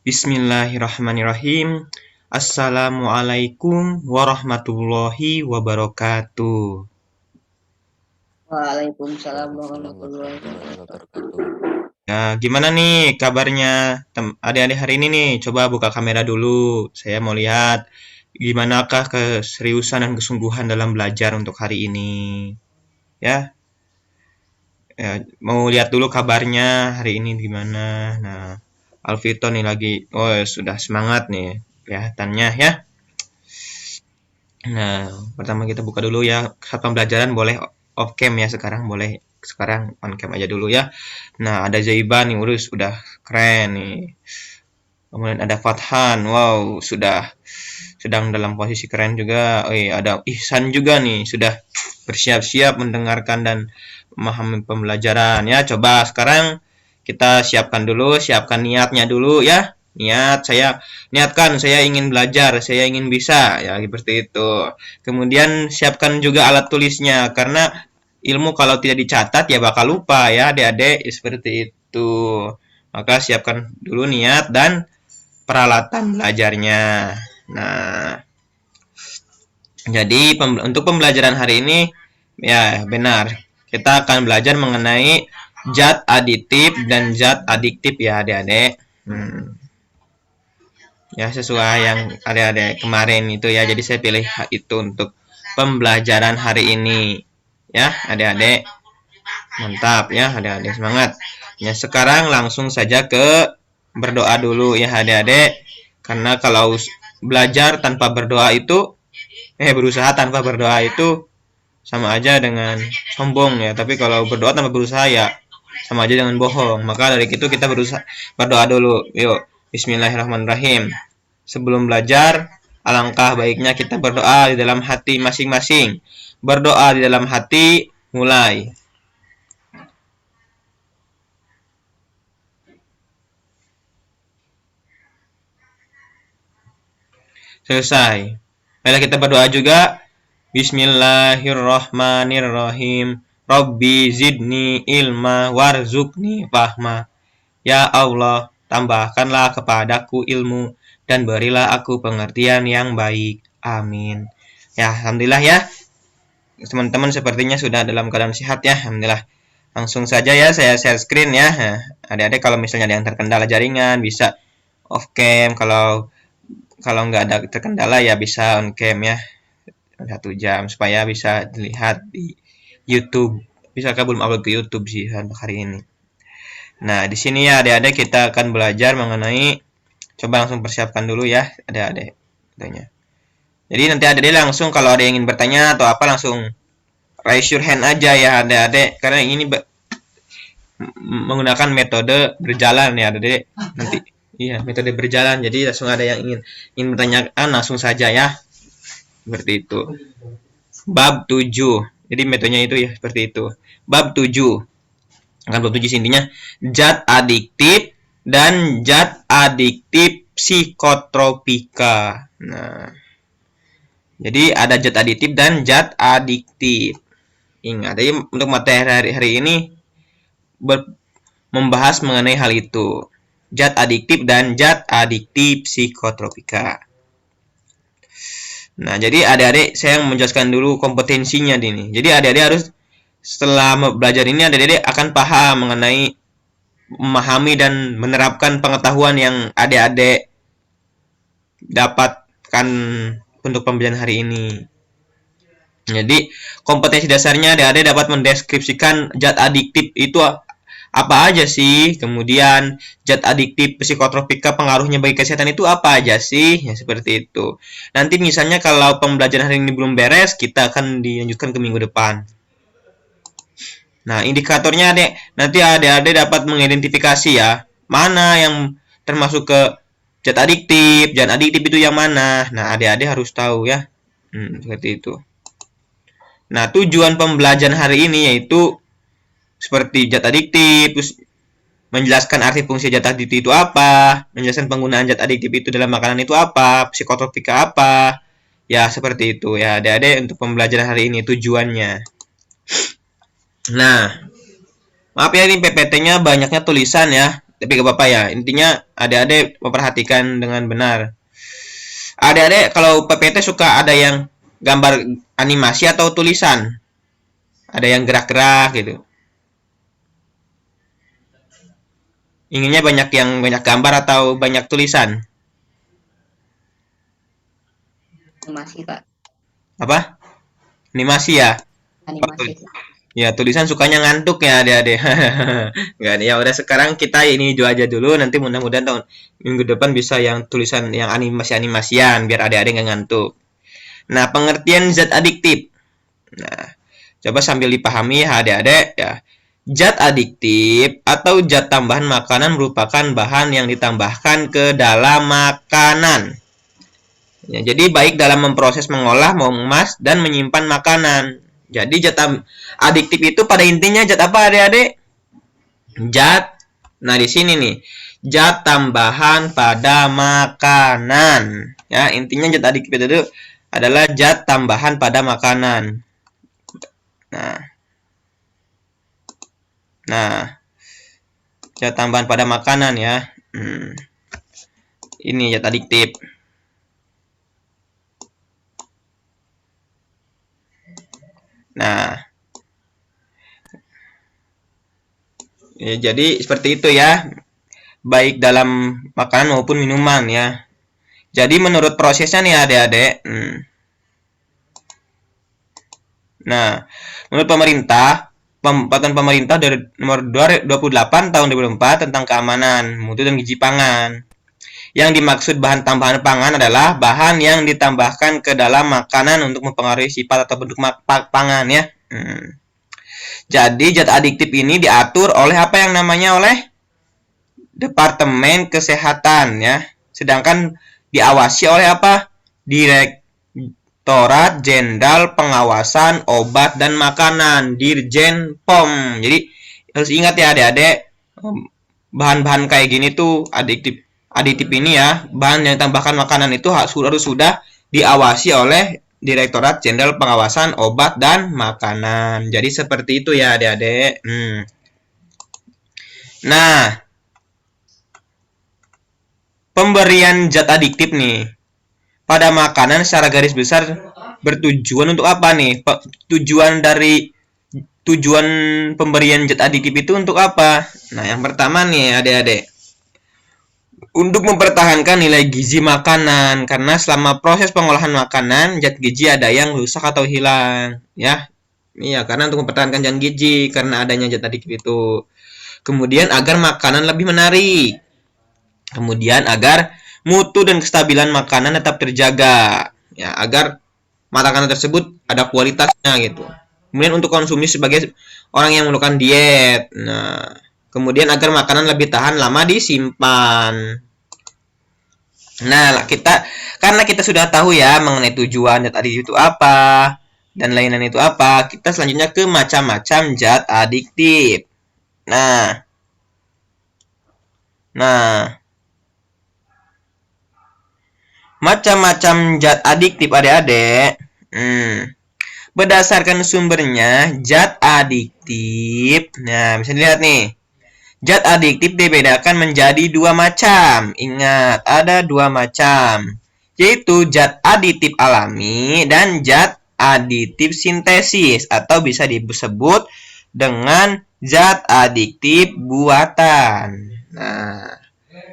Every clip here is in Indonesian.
Bismillahirrahmanirrahim. Assalamualaikum warahmatullahi wabarakatuh. Waalaikumsalam warahmatullahi warahmatullahi wabarakatuh. wabarakatuh. Nah, gimana nih kabarnya adik-adik hari ini nih? Coba buka kamera dulu. Saya mau lihat gimanakah keseriusan dan kesungguhan dalam belajar untuk hari ini. Ya, mau lihat dulu kabarnya hari ini gimana. Nah, Alvito nih lagi, oh sudah semangat nih kelihatannya ya. Nah, pertama kita buka dulu ya. Saat pembelajaran boleh off cam ya sekarang, boleh sekarang on cam aja dulu ya. Nah, ada Zaiban nih, urus udah keren nih. Kemudian ada Fathan, wow sudah sedang dalam posisi keren juga. Ada Ihsan juga nih, sudah bersiap-siap mendengarkan dan memahami pembelajaran ya. Coba sekarang kita siapkan dulu, siapkan niatnya dulu ya. Niatkan saya ingin belajar, saya ingin bisa ya seperti itu. Kemudian siapkan juga alat tulisnya karena ilmu kalau tidak dicatat ya bakal lupa ya adik-adik seperti itu. Maka siapkan dulu niat dan peralatan belajarnya. Nah, jadi untuk pembelajaran hari ini ya benar kita akan belajar mengenai zat aditif dan zat adiktif ya adik-adik. Ya sesuai yang adik-adik kemarin itu ya. Jadi saya pilih itu untuk pembelajaran hari ini. Ya adik-adik. Mantap ya adik-adik, semangat. Ya sekarang langsung saja ke berdoa dulu ya adik-adik. Karena kalau belajar tanpa berdoa itu berusaha tanpa berdoa itu sama aja dengan sombong ya. Tapi kalau berdoa tanpa berusaha ya sama aja dengan bohong. Maka dari itu kita berusaha berdoa dulu. Yuk, bismillahirrahmanirrahim. Sebelum belajar, alangkah baiknya kita berdoa di dalam hati masing-masing. Berdoa di dalam hati, mulai. Selesai. Mari kita berdoa juga. Bismillahirrahmanirrahim. Rabbi zidni ilma warzuqni fahma. Ya Allah, tambahkanlah kepadaku ilmu dan berilah aku pengertian yang baik. Amin. Ya, alhamdulillah ya. Teman-teman sepertinya sudah dalam keadaan sehat ya. Alhamdulillah. Langsung saja ya saya share screen ya. Adik-adik kalau misalnya ada yang terkendala jaringan bisa off cam, kalau nggak ada terkendala ya bisa on cam ya. 1 jam supaya bisa dilihat di YouTube. Bisa belum upload ke YouTube sih hari ini. Nah, di sini ya adik-adik kita akan belajar mengenai, coba langsung persiapkan dulu ya adik-adik. Jadi nanti adik-adik langsung kalau ada yang ingin bertanya atau apa langsung raise your hand aja ya adik-adik. Karena ini menggunakan metode berjalan ya adik-adik. Nanti iya, metode berjalan. Jadi langsung ada yang ingin bertanyakan langsung saja ya. Seperti itu. Bab 7. Jadi metodenya itu ya seperti itu. Bab 7. Kan bab 7 intinya zat adiktif dan zat adiktif psikotropika. Nah, jadi ada zat adiktif dan zat adiktif. Ingat, jadi untuk materi hari ini membahas mengenai hal itu. Zat adiktif dan zat adiktif psikotropika. Nah, jadi adik-adik saya menjelaskan dulu kompetensinya ini. Jadi adik-adik harus setelah belajar ini adik-adik akan paham mengenai memahami dan menerapkan pengetahuan yang adik-adik dapatkan untuk pembelajaran hari ini. Jadi kompetensi dasarnya adik-adik dapat mendeskripsikan zat adiktif itu apa aja sih, kemudian zat adiktif psikotropika pengaruhnya bagi kesehatan itu apa aja sih, ya seperti itu. Nanti misalnya kalau pembelajaran hari ini belum beres, kita akan dilanjutkan ke minggu depan. Nah, indikatornya nanti adik-adik dapat mengidentifikasi ya, mana yang termasuk ke zat adiktif itu yang mana. Nah, adik-adik harus tahu ya. Seperti itu. Nah, tujuan pembelajaran hari ini yaitu seperti zat adiktif, terus menjelaskan arti fungsi zat adiktif itu apa, menjelaskan penggunaan zat adiktif itu dalam makanan itu apa, psikotropika apa. Ya, seperti itu ya adik-adik untuk pembelajaran hari ini tujuannya. Nah, maaf ya ini PPT-nya banyaknya tulisan ya. tapi gak apa-apa ya. Intinya adik-adik memperhatikan dengan benar. Adik-adik kalau PPT suka ada yang gambar animasi atau tulisan? Ada yang gerak-gerak gitu. Inginnya banyak gambar atau banyak tulisan? Animasi, Pak. Apa? Animasi ya? Animasi. Ya, tulisan sukanya ngantuk ya adik-adik. Enggak, ya udah sekarang kita ini aja dulu, nanti mudah-mudahan tahun minggu depan bisa yang tulisan yang animasi-animasian biar adik-adik nggak ngantuk. Nah, pengertian zat adiktif. Nah, coba sambil dipahami ya adik-adik ya. Zat adiktif atau zat tambahan makanan merupakan bahan yang ditambahkan ke dalam makanan. Ya, jadi baik dalam memproses, mengolah, mengemas, dan menyimpan makanan. Jadi zat adiktif itu pada intinya zat apa adik-adik? Zat. Nah, di sini nih. Zat tambahan pada makanan. Ya, intinya zat adiktif itu adalah zat tambahan pada makanan. Nah, zat tambahan pada makanan ya. Ini zat adiktif. Nah, ya, jadi seperti itu ya, baik dalam makanan maupun minuman ya. Jadi menurut prosesnya nih adik-adik, nah, menurut peraturan pemerintah dari nomor 28 tahun 2004 tentang keamanan mutu dan gizi pangan. Yang dimaksud bahan tambahan pangan adalah bahan yang ditambahkan ke dalam makanan untuk mempengaruhi sifat atau bentuk pangan ya. Jadi zat adiktif ini diatur oleh apa yang namanya oleh Departemen Kesehatan ya. Sedangkan diawasi oleh apa? Direktorat Jenderal Pengawasan Obat dan Makanan, Dirjen POM. Jadi harus ingat ya adik-adik, bahan-bahan kayak gini tuh aditif ini ya, bahan yang ditambahkan makanan itu harus sudah diawasi oleh Direktorat Jenderal Pengawasan Obat dan Makanan. Jadi seperti itu ya adik-adik. Nah, pemberian zat adiktif nih pada makanan secara garis besar bertujuan untuk apa nih? Tujuan pemberian zat adiktif itu untuk apa? Nah, yang pertama nih adik-adik, untuk mempertahankan nilai gizi makanan, karena selama proses pengolahan makanan zat gizi ada yang rusak atau hilang ya. Iya, karena untuk mempertahankan zat gizi karena adanya zat adiktif itu. Kemudian agar makanan lebih menarik. Kemudian agar mutu dan kestabilan makanan tetap terjaga ya, agar makanan tersebut ada kualitasnya gitu. Kemudian untuk konsumsi sebagai orang yang melakukan diet. Nah, kemudian agar makanan lebih tahan lama disimpan. Nah, karena kita sudah tahu ya mengenai tujuan zat adiktif itu apa dan lain-lain itu apa, kita selanjutnya ke macam-macam zat adiktif. Nah, macam-macam zat adiktif adik-adik. Berdasarkan sumbernya, zat adiktif. Nah, bisa dilihat nih. Zat adiktif dibedakan menjadi dua macam. Ingat, ada dua macam, yaitu zat aditif alami dan zat aditif sintesis, atau bisa disebut dengan zat adiktif buatan. Nah,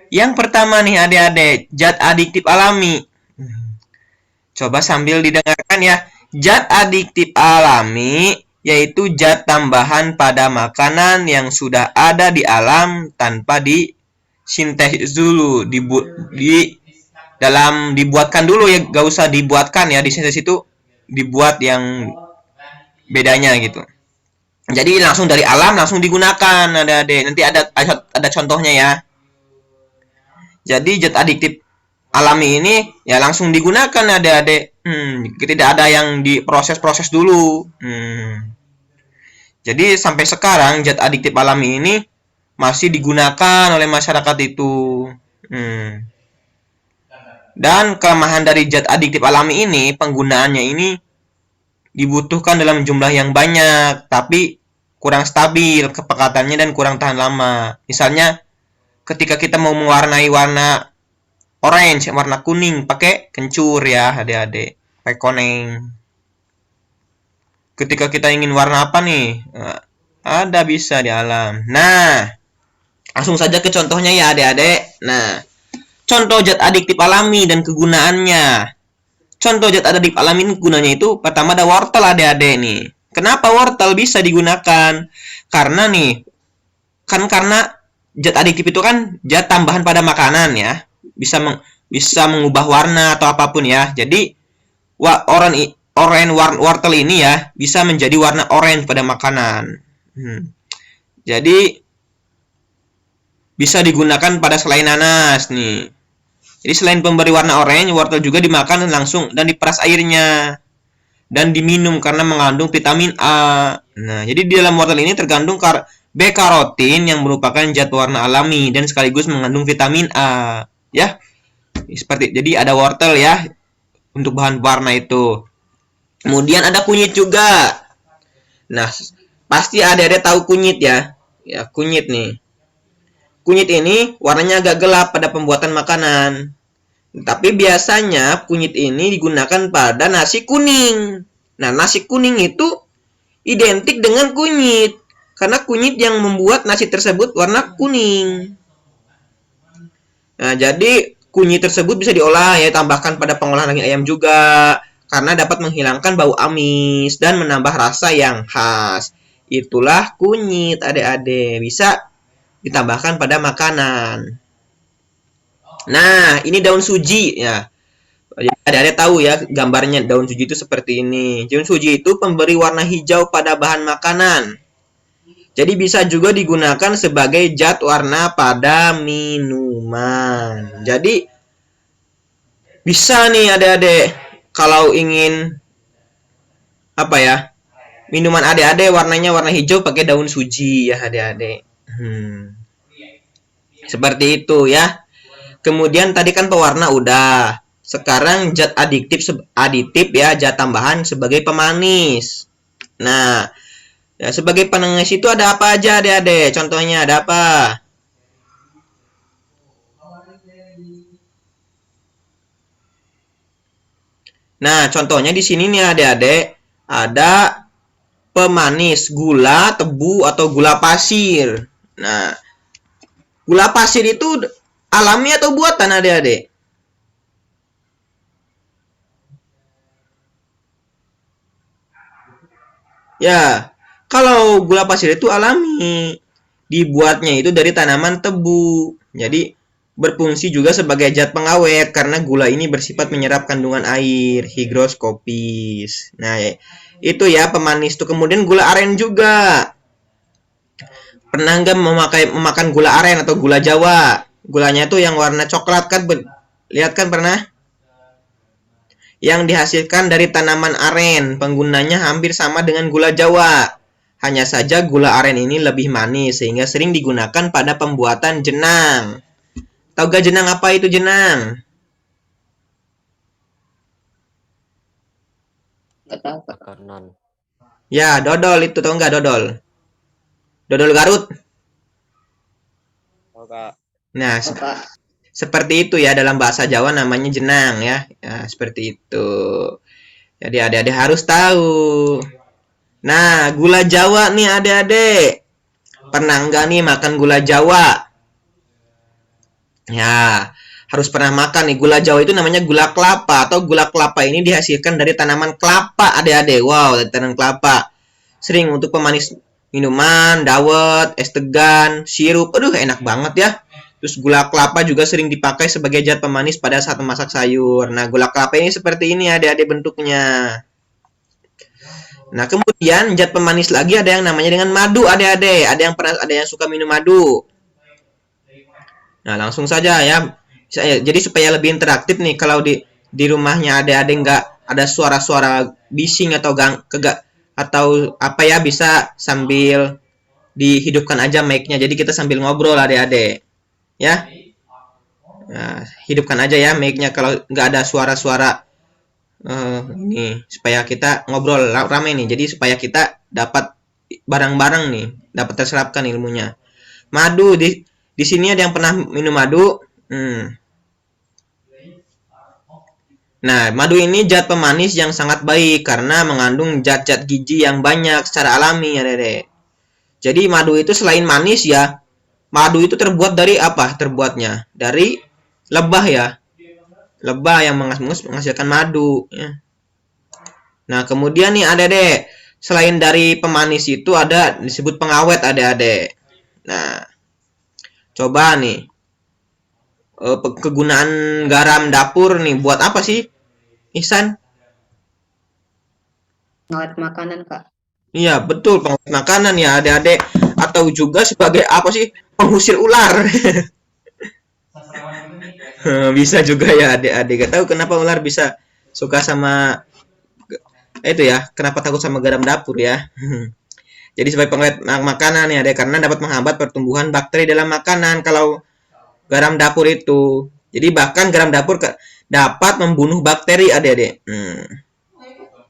yang pertama nih adik-adik, zat adiktif alami. Coba sambil didengarkan ya. Zat adiktif alami yaitu zat tambahan pada makanan yang sudah ada di alam tanpa disintesis dulu, dibuatkan dulu ya, gak usah dibuatkan ya, disintesis itu dibuat yang bedanya gitu. Jadi langsung dari alam langsung digunakan adik-adik. Nanti ada contohnya ya. Jadi zat adiktif alami ini ya langsung digunakan adik-adik. Tidak ada yang diproses-proses dulu. Jadi sampai sekarang zat adiktif alami ini masih digunakan oleh masyarakat itu. Dan kelemahan dari zat adiktif alami ini, penggunaannya ini dibutuhkan dalam jumlah yang banyak, tapi kurang stabil kepekatannya dan kurang tahan lama. Misalnya ketika kita mau mewarnai warna orange, warna kuning, pakai kencur ya adik-adik, pakai koneng. Ketika kita ingin warna apa nih? Ada bisa di alam. Nah, langsung saja ke contohnya ya adik-adik. Nah, contoh zat adiktif alami dan kegunaannya. Contoh zat adiktif alami gunanya itu pertama ada wortel adik-adik nih. Kenapa wortel bisa digunakan? Karena nih, karena zat adiktif itu kan zat tambahan pada makanan ya. Bisa mengubah warna atau apapun ya. Jadi wortel ini ya bisa menjadi warna orange pada makanan. Jadi bisa digunakan pada selai nanas nih. Jadi selain pemberi warna orange, wortel juga dimakan langsung dan diperas airnya dan diminum karena mengandung vitamin A. Nah, jadi di dalam wortel ini terkandung beta-karotin yang merupakan zat warna alami dan sekaligus mengandung vitamin A. Ya, jadi ada wortel ya untuk bahan warna itu. Kemudian ada kunyit juga. Nah, pasti adik-adik tahu kunyit ya. Ya, kunyit nih. Kunyit ini warnanya agak gelap pada pembuatan makanan. Tapi biasanya kunyit ini digunakan pada nasi kuning. Nah, nasi kuning itu identik dengan kunyit. Karena kunyit yang membuat nasi tersebut warna kuning. Nah, jadi kunyit tersebut bisa diolah ya, tambahkan pada pengolahan daging ayam juga. Karena dapat menghilangkan bau amis dan menambah rasa yang khas. Itulah kunyit adik-adik. Bisa ditambahkan pada makanan. Nah, ini daun suji ya. Adik-adik tahu ya gambarnya daun suji itu seperti ini. Daun suji itu pemberi warna hijau pada bahan makanan. Jadi bisa juga digunakan sebagai zat warna pada minuman. Jadi bisa nih adik-adik kalau ingin apa ya? Minuman adik-adik warnanya warna hijau pakai daun suji ya adik-adik. Seperti itu ya. Kemudian tadi kan pewarna udah. Sekarang zat aditif ya, zat tambahan sebagai pemanis. Nah, ya sebagai pemanis itu ada apa aja adik-adik? Contohnya ada apa? Nah, contohnya di sini nih adik-adik ada pemanis gula, tebu atau gula pasir. Nah, gula pasir itu alami atau buatan adik-adik? Ya, kalau gula pasir itu alami. Dibuatnya itu dari tanaman tebu. Jadi berfungsi juga sebagai zat pengawet karena gula ini bersifat menyerap kandungan air, higroskopis. Nah, itu ya pemanis tuh. Kemudian gula aren juga. Pernah nggak memakan gula aren atau gula Jawa? Gulanya tuh yang warna coklat kan? Lihat kan pernah? Yang dihasilkan dari tanaman aren. Penggunanya hampir sama dengan gula Jawa. Hanya saja gula aren ini lebih manis sehingga sering digunakan pada pembuatan jenang. Tahu gak jenang apa itu jenang? Nggak tahu, Pak. Makanan. Ya, dodol itu tahu nggak dodol? Dodol Garut. Oh, Kak. Nah, Oh, Pak. seperti itu ya dalam bahasa Jawa namanya jenang ya. Ya, seperti itu. Jadi adik-adik harus tahu. Nah, gula Jawa nih adik-adik. Pernah nggak nih makan gula Jawa? Ya, harus pernah makan nih. Gula Jawa itu namanya gula kelapa atau gula kelapa ini dihasilkan dari tanaman kelapa adik-adik. Wow, dari tanaman kelapa. Sering untuk pemanis minuman, dawet, es degan, sirup. Aduh, enak banget ya. Terus gula kelapa juga sering dipakai sebagai zat pemanis pada saat memasak sayur. Nah, gula kelapa ini seperti ini adik-adik bentuknya. Nah, kemudian zat pemanis lagi ada yang namanya dengan madu adik-adik. Ada yang suka minum madu. Nah, langsung saja ya. Jadi supaya lebih interaktif nih kalau di rumahnya adik-adik nggak ada suara-suara bising atau atau apa ya, bisa sambil dihidupkan aja mic-nya. Jadi kita sambil ngobrol adik-adik. Ya. Nah, hidupkan aja ya mic-nya kalau nggak ada suara-suara ini supaya kita ngobrol rame nih. Jadi supaya kita dapat bareng-bareng nih, dapat terserapkan ilmunya. Madu Di sini ada yang pernah minum madu? Nah, madu ini zat pemanis yang sangat baik karena mengandung zat-zat gizi yang banyak secara alami ya, Dede. Jadi madu itu selain manis ya, madu itu terbuat dari apa? Terbuatnya dari lebah ya. Lebah yang menghasilkan madu ya. Nah, kemudian nih ada deh, selain dari pemanis itu ada disebut pengawet ada-ada. Nah, coba nih kegunaan garam dapur nih buat apa sih, Ihsan? Pengawet makanan, Kak. Iya, betul, pengawet makanan ya adik-adik, atau juga sebagai apa sih? Pengusir ular. Bisa juga ya adik-adik. Gak tahu kenapa ular bisa suka sama itu ya, kenapa takut sama garam dapur ya. Jadi sebagai pengawet makanan ya adik, karena dapat menghambat pertumbuhan bakteri dalam makanan kalau garam dapur itu. Jadi bahkan garam dapur dapat membunuh bakteri adik-adik.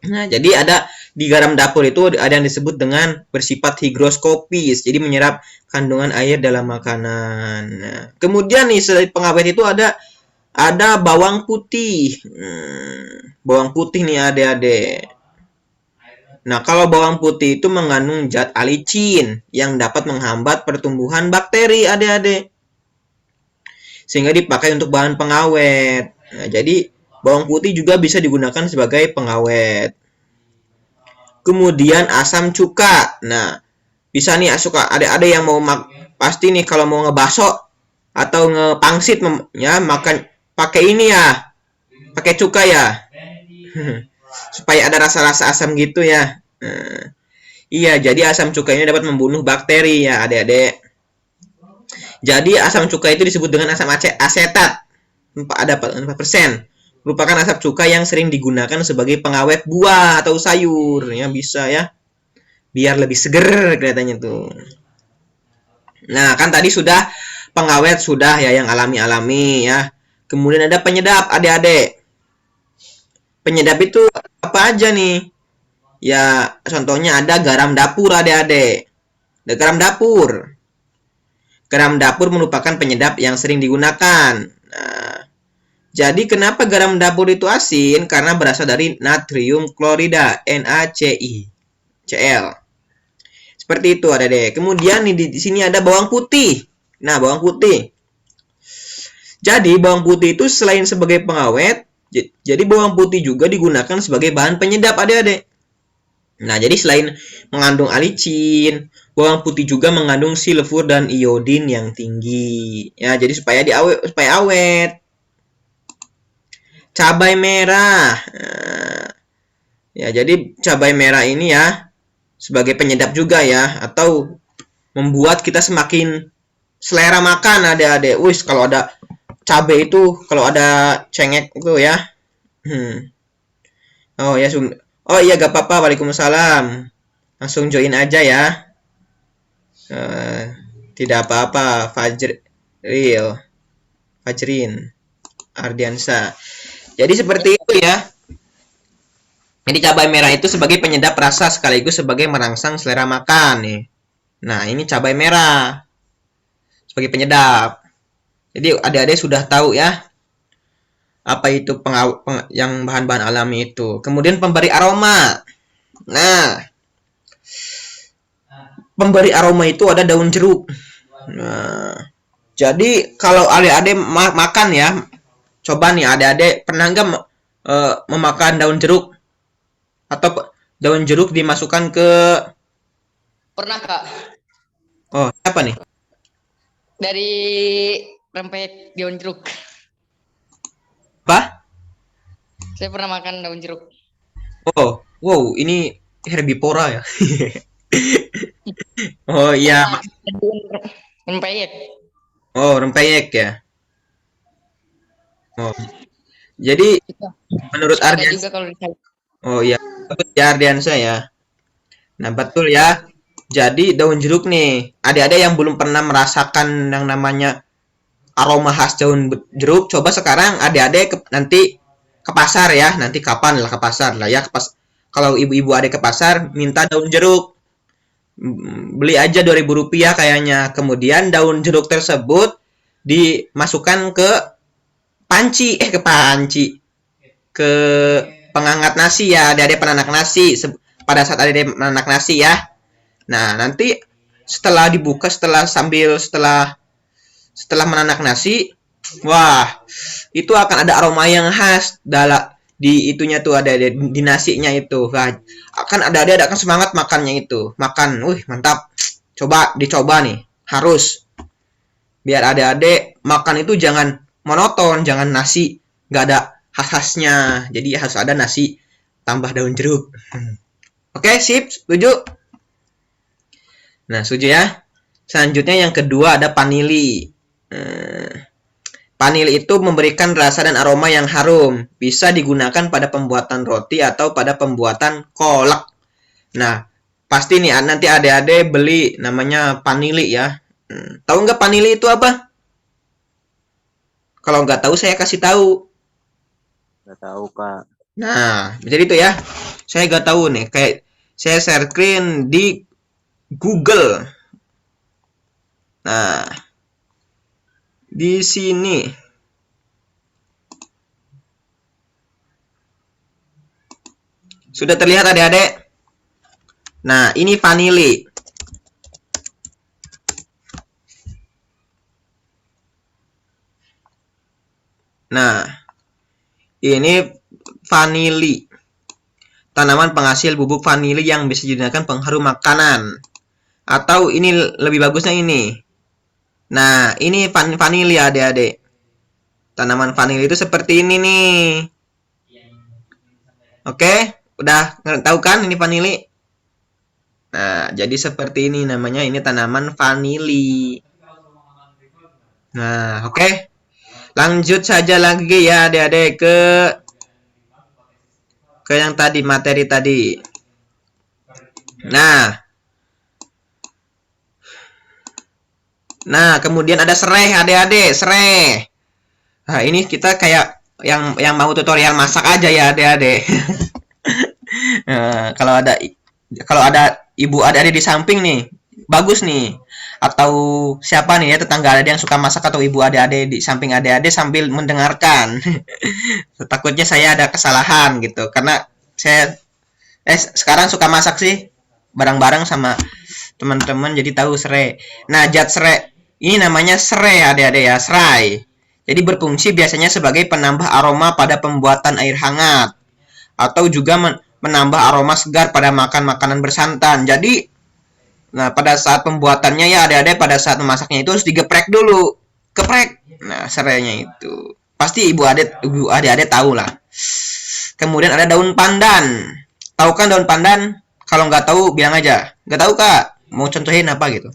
Nah, jadi ada di garam dapur itu ada yang disebut dengan bersifat higroskopis, jadi menyerap kandungan air dalam makanan. Nah, kemudian nih selain pengawet itu ada bawang putih. Bawang putih nih adik-adik. Nah, kalau bawang putih itu mengandung zat alicin yang dapat menghambat pertumbuhan bakteri adik-adik, sehingga dipakai untuk bahan pengawet. Nah, jadi bawang putih juga bisa digunakan sebagai pengawet. Kemudian asam cuka. Nah, bisa nih suka ada yang mau pasti nih kalau mau ngebaso atau ngepangsit ya makan pakai ini ya. Pakai cuka ya. Supaya ada rasa-rasa asam gitu ya. Iya, jadi asam cuka ini dapat membunuh bakteri ya, adik-adik. Jadi asam cuka itu disebut dengan asam asetat. Ada 4%. Merupakan asam cuka yang sering digunakan sebagai pengawet buah atau sayur. Ya bisa ya. Biar lebih seger kelihatannya tuh. Nah, kan tadi sudah pengawet sudah ya yang alami-alami ya. Kemudian ada penyedap adik-adik. Penyedap itu apa aja nih? Ya, contohnya ada garam dapur adik-adik. Ada garam dapur. Garam dapur merupakan penyedap yang sering digunakan. Nah, jadi kenapa garam dapur itu asin? Karena berasal dari natrium klorida, NaCl. Seperti itu ada deh. Kemudian di sini ada bawang putih. Nah, bawang putih. Jadi bawang putih itu selain sebagai pengawet, jadi bawang putih juga digunakan sebagai bahan penyedap adik-adik. Nah, jadi selain mengandung alicin, bawang putih juga mengandung sulfur dan iodin yang tinggi. Ya, jadi supaya awet. Cabai merah. Nah, ya, jadi cabai merah ini ya sebagai penyedap juga ya, atau membuat kita semakin selera makan adik-adik. Wis, kalau ada cabai itu, kalau ada cengek itu ya. Oh ya, oh iya gak apa-apa. Waalaikumsalam. Langsung join aja ya. Tidak apa-apa. Fajrin Ardiansa. Jadi seperti itu ya. Jadi cabai merah itu sebagai penyedap rasa sekaligus sebagai merangsang selera makan nih. Nah, ini cabai merah sebagai penyedap. Jadi adik-adik sudah tahu ya apa itu yang bahan-bahan alami itu. Kemudian pemberi aroma. Nah, pemberi aroma itu ada daun jeruk. Nah, jadi kalau adik-adik makan ya, coba nih adik-adik pernah nggak memakan daun jeruk? Atau daun jeruk dimasukkan ke... Pernah, Kak. Oh, apa nih? Dari rempeyek daun jeruk. Apa? Saya pernah makan daun jeruk. Oh, wow, ini herbivora ya. Oh iya. Rempeyek. Oh, rempeyek ya. Oh. Jadi menurut Ardiansa. Oh iya, ya Ardiansa ya. Nah, betul ya. Jadi daun jeruk nih, adik-adik yang belum pernah merasakan yang namanya aroma khas daun jeruk, coba sekarang adik-adik nanti ke pasar ya. Nanti kapan lah ke pasar lah ya. Kalau ibu-ibu adik ke pasar minta daun jeruk. beli aja Rp2.000 kayaknya. Kemudian daun jeruk tersebut dimasukkan ke ke penghangat nasi ya, adik-adik penanak nasi. Pada saat adik-adik penanak nasi ya. Nah, nanti setelah dibuka, setelah menanak nasi, wah, itu akan ada aroma yang khas di itunya tuh, ada di nasinya itu. Wah, akan ada akan semangat makannya itu. Makan, mantap. Dicoba nih. Harus biar adik-adik makan itu jangan monoton, jangan nasi nggak ada khas-khasnya. Jadi harus ada nasi tambah daun jeruk. Oke, sip, setuju? Nah, setuju ya. Selanjutnya yang kedua ada vanili. Vanili itu memberikan rasa dan aroma yang harum. Bisa digunakan pada pembuatan roti atau pada pembuatan kolak. Nah, pasti nih nanti adik-adik beli namanya vanili ya. Tahu nggak vanili itu apa? Kalau nggak tahu saya kasih tahu. Nggak tahu, Kak. Nah, jadi itu ya. Saya nggak tahu nih. Kayak saya share screen di Google. Nah, di sini sudah terlihat adik-adik. Nah, ini vanili. Nah, ini vanili. Tanaman penghasil bubuk vanili yang bisa digunakan pengharum makanan. Atau ini lebih bagusnya ini. Nah, ini vanili adik-adik. Tanaman vanili itu seperti ini nih. Oke, udah tahu kan ini vanili? Nah, jadi seperti ini namanya, ini tanaman vanili. Nah, oke. Lanjut saja lagi ya adik-adik ke yang tadi, materi tadi. Nah, kemudian ada serai adik-adik, serai. Nah, ini kita kayak yang mau tutorial masak aja ya adik-adik. Nah, kalau ada ibu adik-adik di samping nih, bagus nih. Atau siapa nih ya, tetangga adik yang suka masak atau ibu adik-adik di samping adik-adik sambil mendengarkan. Takutnya saya ada kesalahan gitu, karena saya sekarang suka masak sih bareng-bareng sama teman-teman, jadi tahu serai. Nah, zat serai ini namanya serai adik-adik ya, serai. Jadi berfungsi biasanya sebagai penambah aroma pada pembuatan air hangat atau juga menambah aroma segar pada makanan bersantan. Jadi, nah pada saat pembuatannya ya adik-adik, pada saat memasaknya itu harus digeprek dulu, geprek. Nah, serainya itu pasti ibu adik tahu lah. Kemudian ada daun pandan. Tahu kan daun pandan? Kalau nggak tahu bilang aja. Nggak tahu kak, mau contohin apa gitu?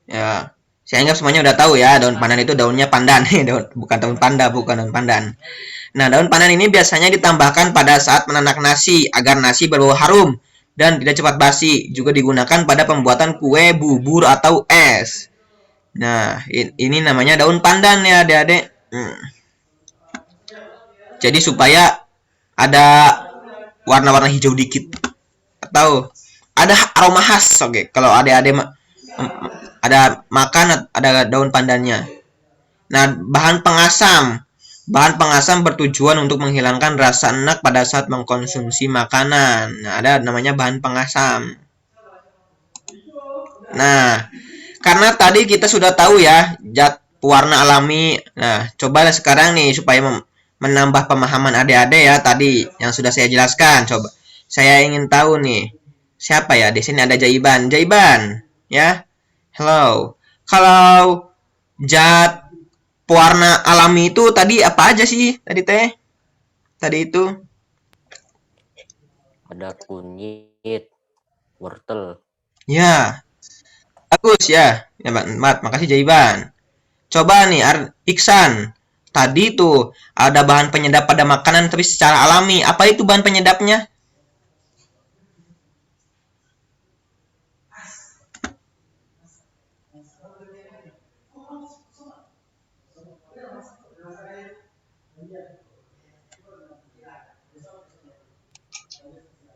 Ya, saya anggap semuanya udah tahu ya, daun pandan itu daunnya pandan, bukan daun panda, bukan daun pandan. Nah, daun pandan ini biasanya ditambahkan pada saat menanak nasi agar nasi berbau harum dan tidak cepat basi. Juga digunakan pada pembuatan kue, bubur, atau es. Nah, ini namanya daun pandan ya adik-adik. Jadi supaya ada warna-warna hijau dikit atau ada aroma khas. Oke, kalau adik-adik ada makan ada daun pandannya. Nah, bahan pengasam bertujuan untuk menghilangkan rasa enak pada saat mengkonsumsi makanan. Nah, ada namanya bahan pengasam. Nah, karena tadi kita sudah tahu ya zat pewarna alami. Nah, coba sekarang nih supaya menambah pemahaman adik-adik ya tadi yang sudah saya jelaskan. Coba saya ingin tahu nih, siapa ya di sini? Ada Jaiban. Jaiban, ya. Hello. Kalau zat pewarna alami itu tadi apa aja sih? Tadi teh? Tadi itu Ada kunyit, wortel. ya. Bagus ya. Ya, Mat, makasih Jaiban. Coba nih Iksan. Tadi tuh ada bahan penyedap pada makanan tapi secara alami. Apa itu bahan penyedapnya?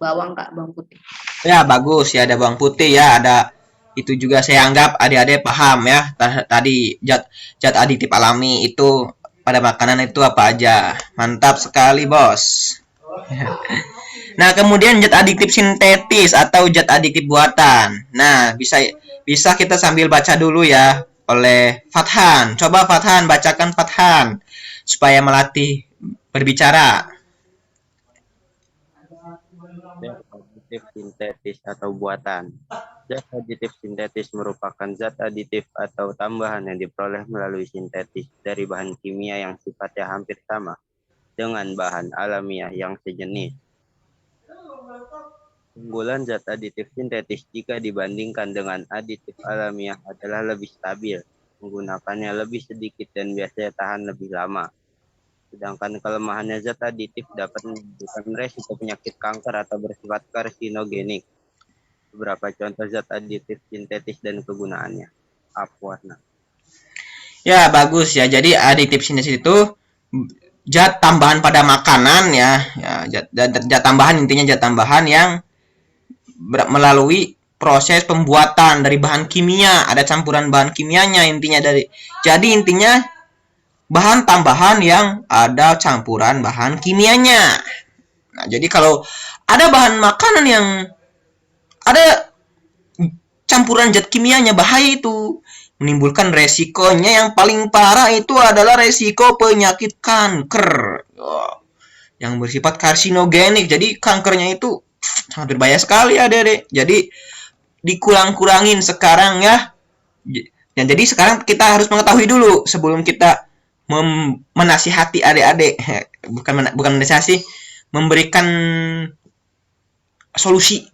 bawang Kak, bawang putih. Ya, bagus ya, ada bawang putih ya, ada itu juga saya anggap adik-adik paham ya. Tadi zat aditif alami itu pada makanan itu apa aja. Mantap sekali, Bos. Nah, kemudian zat aditif sintetis atau zat aditif buatan. Nah, bisa kita sambil baca dulu ya oleh Fathan. Coba Fathan bacakan Fathan supaya melatih berbicara. Zat aditif sintetis atau buatan. Zat aditif sintetis merupakan zat aditif atau tambahan yang diperoleh melalui sintetis dari bahan kimia yang sifatnya hampir sama dengan bahan alamiah yang sejenis. Keunggulan zat aditif sintetis jika dibandingkan dengan aditif alamiah adalah lebih stabil, menggunakannya lebih sedikit dan biasanya tahan lebih lama. Sedangkan kelemahannya zat aditif dapat menimbulkan resiko penyakit kanker atau bersifat karsinogenik. Beberapa contoh zat aditif sintetis dan kegunaannya. Warna. Ya, bagus ya. Jadi aditif sintetis itu zat tambahan pada makanan ya. Zat tambahan, intinya zat tambahan yang melalui proses pembuatan dari bahan kimia, ada campuran bahan kimianya intinya intinya bahan tambahan yang ada campuran bahan kimianya. Nah, jadi kalau ada bahan makanan yang ada campuran zat kimianya, bahaya itu, menimbulkan resikonya yang paling parah itu adalah resiko penyakit kanker yang bersifat karsinogenik. Jadi kankernya itu sangat berbahaya sekali ya, Dede. Jadi dikurang-kurangin sekarang ya. Dan jadi sekarang kita harus mengetahui dulu sebelum kita menasihati adik-adik, bukan menasihati, memberikan solusi.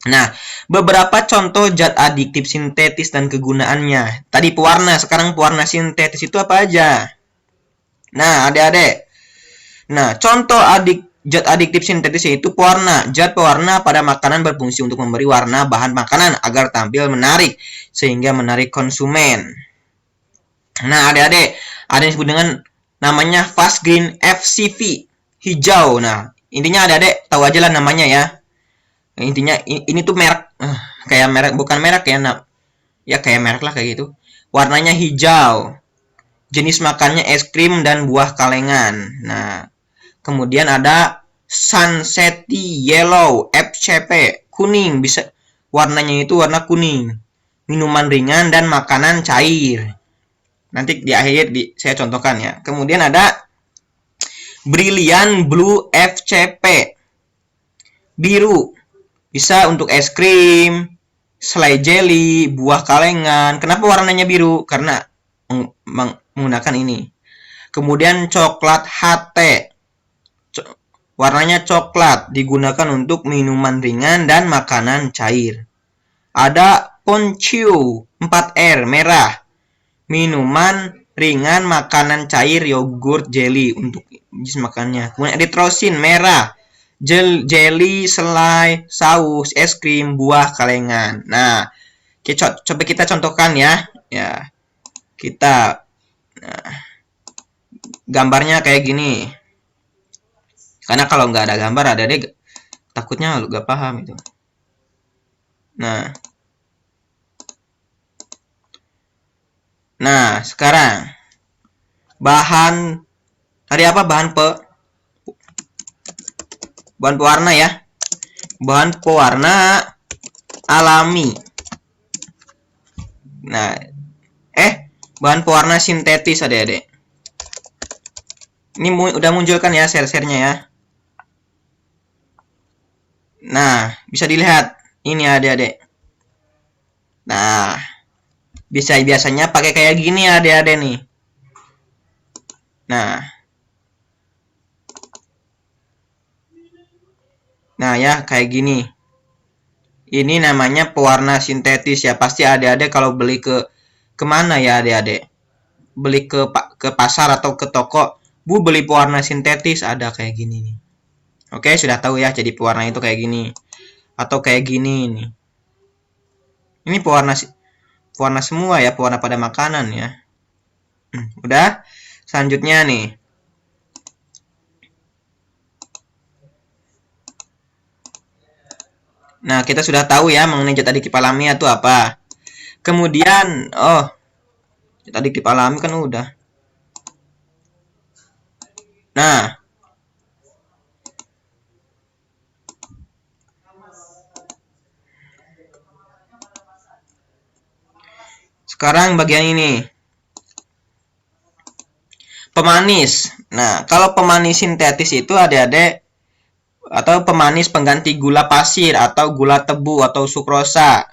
Nah, beberapa contoh zat aditif sintetis dan kegunaannya. Tadi pewarna, sekarang pewarna sintetis itu apa aja? Nah, adik-adik. Nah, contoh zat adiktif sintetis yaitu pewarna. Zat pewarna pada makanan berfungsi untuk memberi warna bahan makanan agar tampil menarik, sehingga menarik konsumen. Nah, adik-adik, ada yang disebut dengan namanya fast green FCV, hijau. Nah, intinya adik-adik tahu aja lah namanya ya. Intinya ini tuh merek, kayak merek, bukan merek ya, ya kayak merek lah kayak gitu. Warnanya hijau. Jenis makannya es krim dan buah kalengan. Nah, kemudian ada Sunsetty Yellow FCP, kuning, bisa warnanya itu warna kuning. Minuman ringan dan makanan cair. Nanti di akhir saya contohkan ya. Kemudian ada Brilliant Blue FCP, biru, bisa untuk es krim, selai jelly, buah kalengan. Kenapa warnanya biru? Karena menggunakan ini. Kemudian coklat HT, warnanya coklat, digunakan untuk minuman ringan dan makanan cair. Ada Ponchu 4R merah, minuman ringan, makanan cair, yogurt, jelly untuk jenis makannya. Kemudian eritrosin merah, jelly, selai, saus, es krim, buah kalengan. Nah, coba kita contohkan ya. Ya, kita gambarnya kayak gini. Karena kalau nggak ada gambar, ada deh takutnya lu nggak paham itu. Nah, sekarang bahan tadi apa? Bahan pewarna ya. Bahan pewarna alami. Nah, bahan pewarna sintetis adik-adik. Ini udah munculkan ya share-nya ya. Nah, bisa dilihat ini adik-adik. Nah, biasanya pakai kayak gini adik-adik nih. Nah ya kayak gini. Ini namanya pewarna sintetis ya. Pasti adik-adik kalau beli kemana ya adik-adik? Beli ke pasar atau ke toko, Bu beli pewarna sintetis, ada kayak gini nih. Oke, sudah tahu ya. Jadi pewarna itu kayak gini atau kayak gini nih. Ini pewarna semua ya, pewarna pada makanan ya. Udah. Selanjutnya nih. Nah, kita sudah tahu ya mengenai zat adiktif alami itu apa. Kemudian, zat adiktif alami kan udah. Nah, sekarang bagian ini. Pemanis. Nah, kalau pemanis sintetis itu adik-adik atau pemanis pengganti gula pasir atau gula tebu atau sukrosa.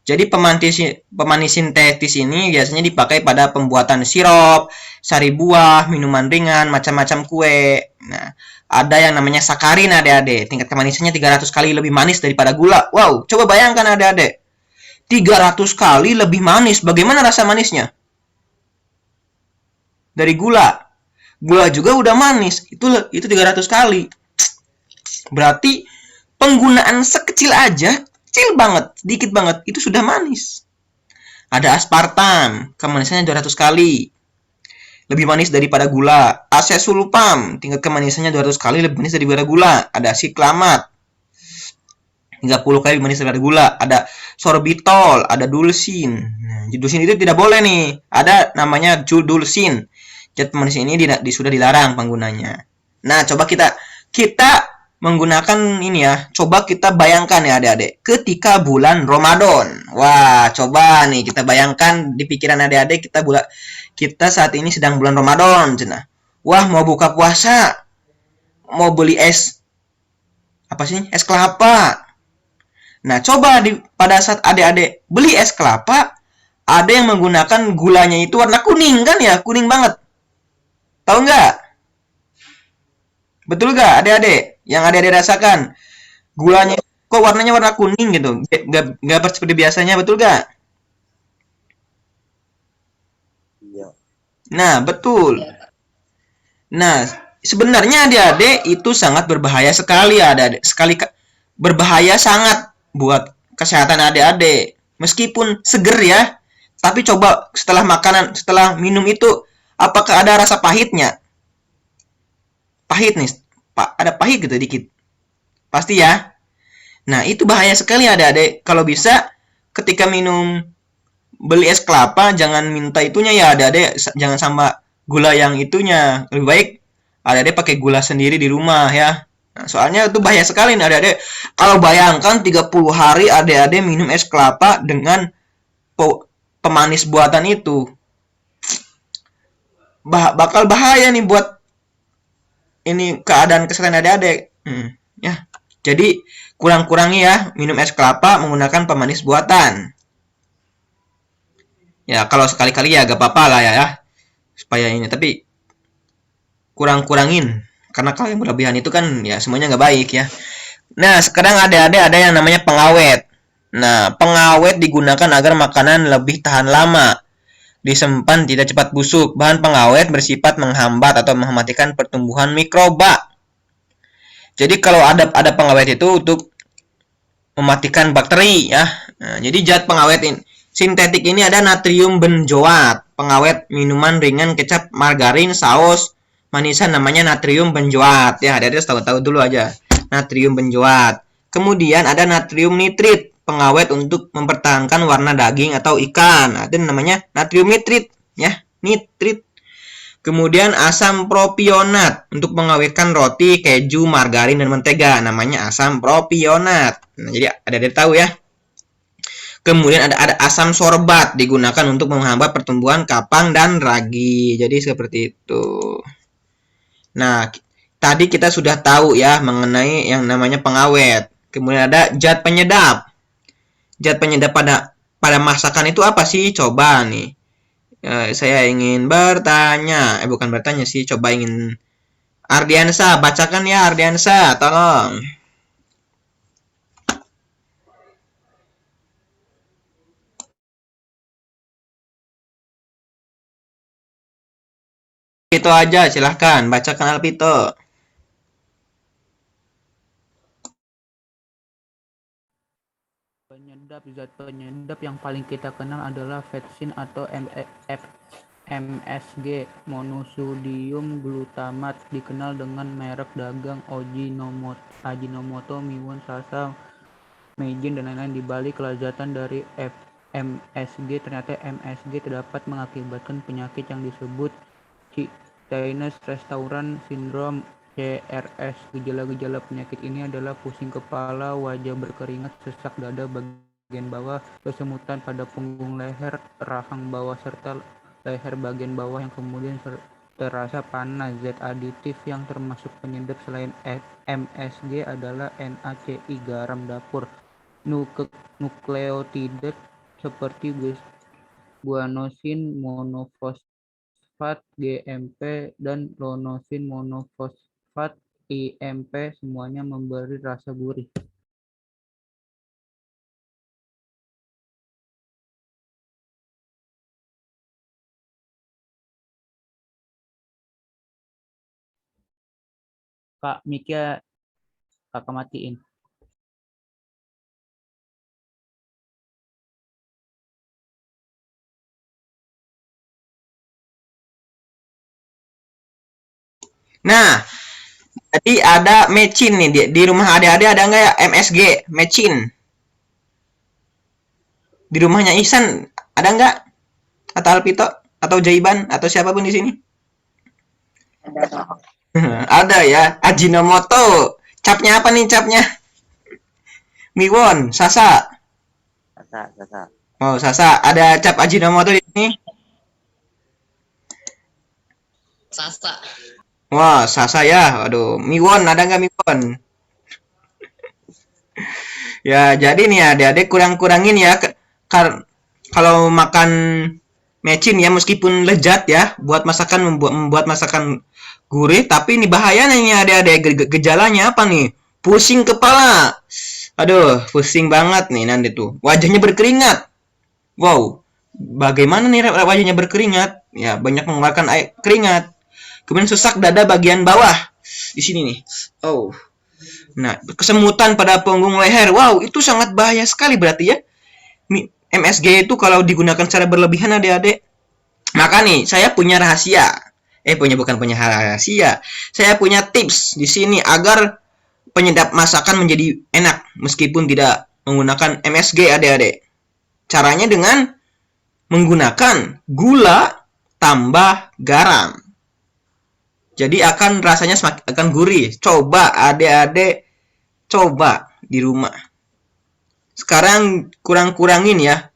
Jadi pemanis sintetis ini biasanya dipakai pada pembuatan sirup, sari buah, minuman ringan, macam-macam kue. Nah, ada yang namanya sakarin adik-adik. Tingkat kemanisannya 300 kali lebih manis daripada gula. Wow, coba bayangkan adik-adik. 300 kali lebih manis. Bagaimana rasa manisnya? Dari gula. Gula juga udah manis. Itu 300 kali. Berarti penggunaan sekecil aja, kecil banget, sedikit banget, itu sudah manis. Ada aspartam, kemanisannya 200 kali. Lebih manis daripada gula. Asesulfam, tingkat kemanisannya 200 kali lebih manis daripada gula. Ada siklamat, 30 kali lebih manis daripada gula. Ada sorbitol, ada dulsin. Nah, dulsin itu tidak boleh nih. Ada namanya judulsin. Zat pemanis ini sudah dilarang penggunanya. Nah, coba kita menggunakan ini ya. Coba kita bayangkan ya adik-adik. Ketika bulan Ramadan. Wah, coba nih kita bayangkan di pikiran adik-adik kita saat ini sedang bulan Ramadan. Cina. Wah, mau buka puasa. Mau beli es. Apa sih? Es kelapa. Nah, coba pada saat adik-adik beli es kelapa. Ada yang menggunakan gulanya itu warna kuning kan ya? Kuning banget. Tahu nggak? Betul nggak adik-adik? Yang adik-adik rasakan. Gulanya kok warnanya warna kuning gitu. Nggak seperti biasanya, betul nggak? Iya. Nah, betul. Iya, Kak. Nah, sebenarnya adik-adik itu sangat berbahaya sekali adik-adik. Berbahaya sangat buat kesehatan adik-adik. Meskipun seger ya, tapi coba setelah minum itu, apakah ada rasa pahitnya? Pahit nih, ada pahit gitu dikit. Pasti ya. Nah, itu bahaya sekali adik-adik. Kalau bisa, ketika beli es kelapa, jangan minta itunya ya adik-adik. Jangan sama gula yang itunya. Lebih baik adik-adik pakai gula sendiri di rumah ya. Nah, soalnya itu bahaya sekali nih adik-adik. Kalau bayangkan 30 hari adik-adik minum es kelapa dengan pemanis buatan itu. Bakal bahaya nih buat ini keadaan kesehatan adik-adik. Ya. Jadi kurang-kurangi ya minum es kelapa menggunakan pemanis buatan. Ya, kalau sekali-kali ya gak apa-apa lah ya. Supaya ini, tapi kurang-kurangin. Karena kalau yang berlebihan itu kan ya semuanya nggak baik ya. Nah, sekarang ada yang namanya pengawet. Nah, pengawet digunakan agar makanan lebih tahan lama, disimpan tidak cepat busuk. Bahan pengawet bersifat menghambat atau mematikan pertumbuhan mikroba. Jadi kalau ada pengawet itu untuk mematikan bakteri ya. Nah, jadi zat pengawet sintetik ini ada natrium benzoat, pengawet minuman ringan, kecap, margarin, saus, manisan namanya natrium benzoat ya. Ada tahu dulu aja. Natrium benzoat. Kemudian ada natrium nitrit, pengawet untuk mempertahankan warna daging atau ikan. Nah, itu namanya natrium nitrit ya, nitrit. Kemudian asam propionat untuk mengawetkan roti, keju, margarin dan mentega, namanya asam propionat. Nah, jadi ada tahu ya. Kemudian ada asam sorbat digunakan untuk menghambat pertumbuhan kapang dan ragi. Jadi seperti itu. Nah, tadi kita sudah tahu ya mengenai yang namanya pengawet. Kemudian ada zat penyedap. Zat penyedap pada masakan itu apa sih? Coba nih. Saya ingin bertanya. Bukan bertanya sih. Coba ingin Ardiansa. Bacakan ya Ardiansa. Tolong. Itu aja, silahkan bacakan Alpito. Zat penyedap yang paling kita kenal adalah vetsin atau MSG, monosodium glutamat, dikenal dengan merek dagang Ajinomoto, Miwon Sasa, mejin, dan lain-lain. Di balik kelezatan dari MSG, ternyata MSG dapat mengakibatkan penyakit yang disebut cutaneous restaurant syndrome (CRS). Gejala-gejala penyakit ini adalah pusing kepala, wajah berkeringat, sesak dada bagian bawah, kesemutan pada punggung leher, rahang bawah, serta leher bagian bawah yang kemudian terasa panas. Zat aditif yang termasuk penyedap selain MSG adalah NaCl, garam dapur, nukleotida seperti guanosin monofosfat (GMP) dan linosin monofosfat (IMP), semuanya memberi rasa gurih. Kak, mic-nya kakak matiin. Nah, jadi ada mecin nih di rumah adik-adik, ada nggak ya MSG, mecin? Di rumahnya Ihsan ada nggak? Atau Alpito atau Jaiban atau siapapun di sini? Ada Kak. Ada ya. Ajinomoto. Capnya apa nih capnya? Miwon, Sasa. Sasa. Oh, Sasa. Ada cap Ajinomoto di sini? Sasa. Wah, Sasa ya. Aduh, Miwon ada nggak Miwon? Ya, jadi nih adik-adik kurang-kurangin ya. Kalau makan mecin ya, meskipun lezat ya, membuat masakan gurih, tapi ini bahayanya nih adik-adik. Gejalanya apa nih? Pusing kepala. Aduh, pusing banget nih nanti tuh. Wajahnya berkeringat. Wow, bagaimana nih wajahnya berkeringat? Ya, banyak mengeluarkan air keringat. Kemudian sesak dada bagian bawah. Di sini nih. Oh. Nah, kesemutan pada punggung leher. Wow, itu sangat bahaya sekali berarti ya. MSG itu kalau digunakan secara berlebihan adik-adik. Maka nih, saya punya rahasia. Bukan punya rahasia. Saya punya tips di sini agar penyedap masakan menjadi enak meskipun tidak menggunakan MSG adik-adik. Caranya dengan menggunakan gula tambah garam. Jadi rasanya akan gurih. Coba adik-adik, coba di rumah. Sekarang kurang-kurangin ya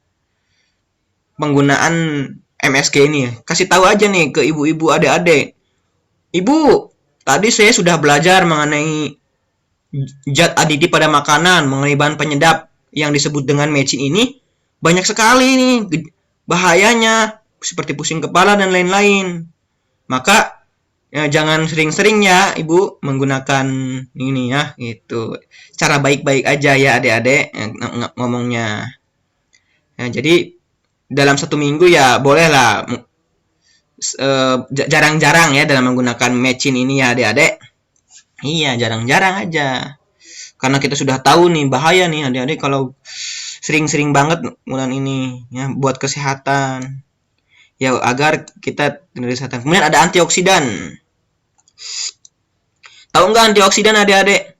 penggunaan MSG ini. Kasih tahu aja nih ke ibu-ibu, adik-adik. Ibu, tadi saya sudah belajar mengenai zat aditif pada makanan, mengenai bahan penyedap yang disebut dengan mecin ini. Banyak sekali nih bahayanya, seperti pusing kepala dan lain-lain. Maka jangan sering-sering ya ibu menggunakan ini ya, itu cara baik-baik aja ya adik-adik ngomongnya. Nah, jadi dalam 1 minggu ya bolehlah jarang-jarang ya dalam menggunakan mecin ini ya adik-adik. Iya, jarang-jarang aja. Karena kita sudah tahu nih bahaya nih adik-adik kalau sering-sering banget penggunaan ini ya, buat kesehatan. Ya, agar kita kesehatan. Kemudian ada antioksidan. Tahu nggak antioksidan adik-adik?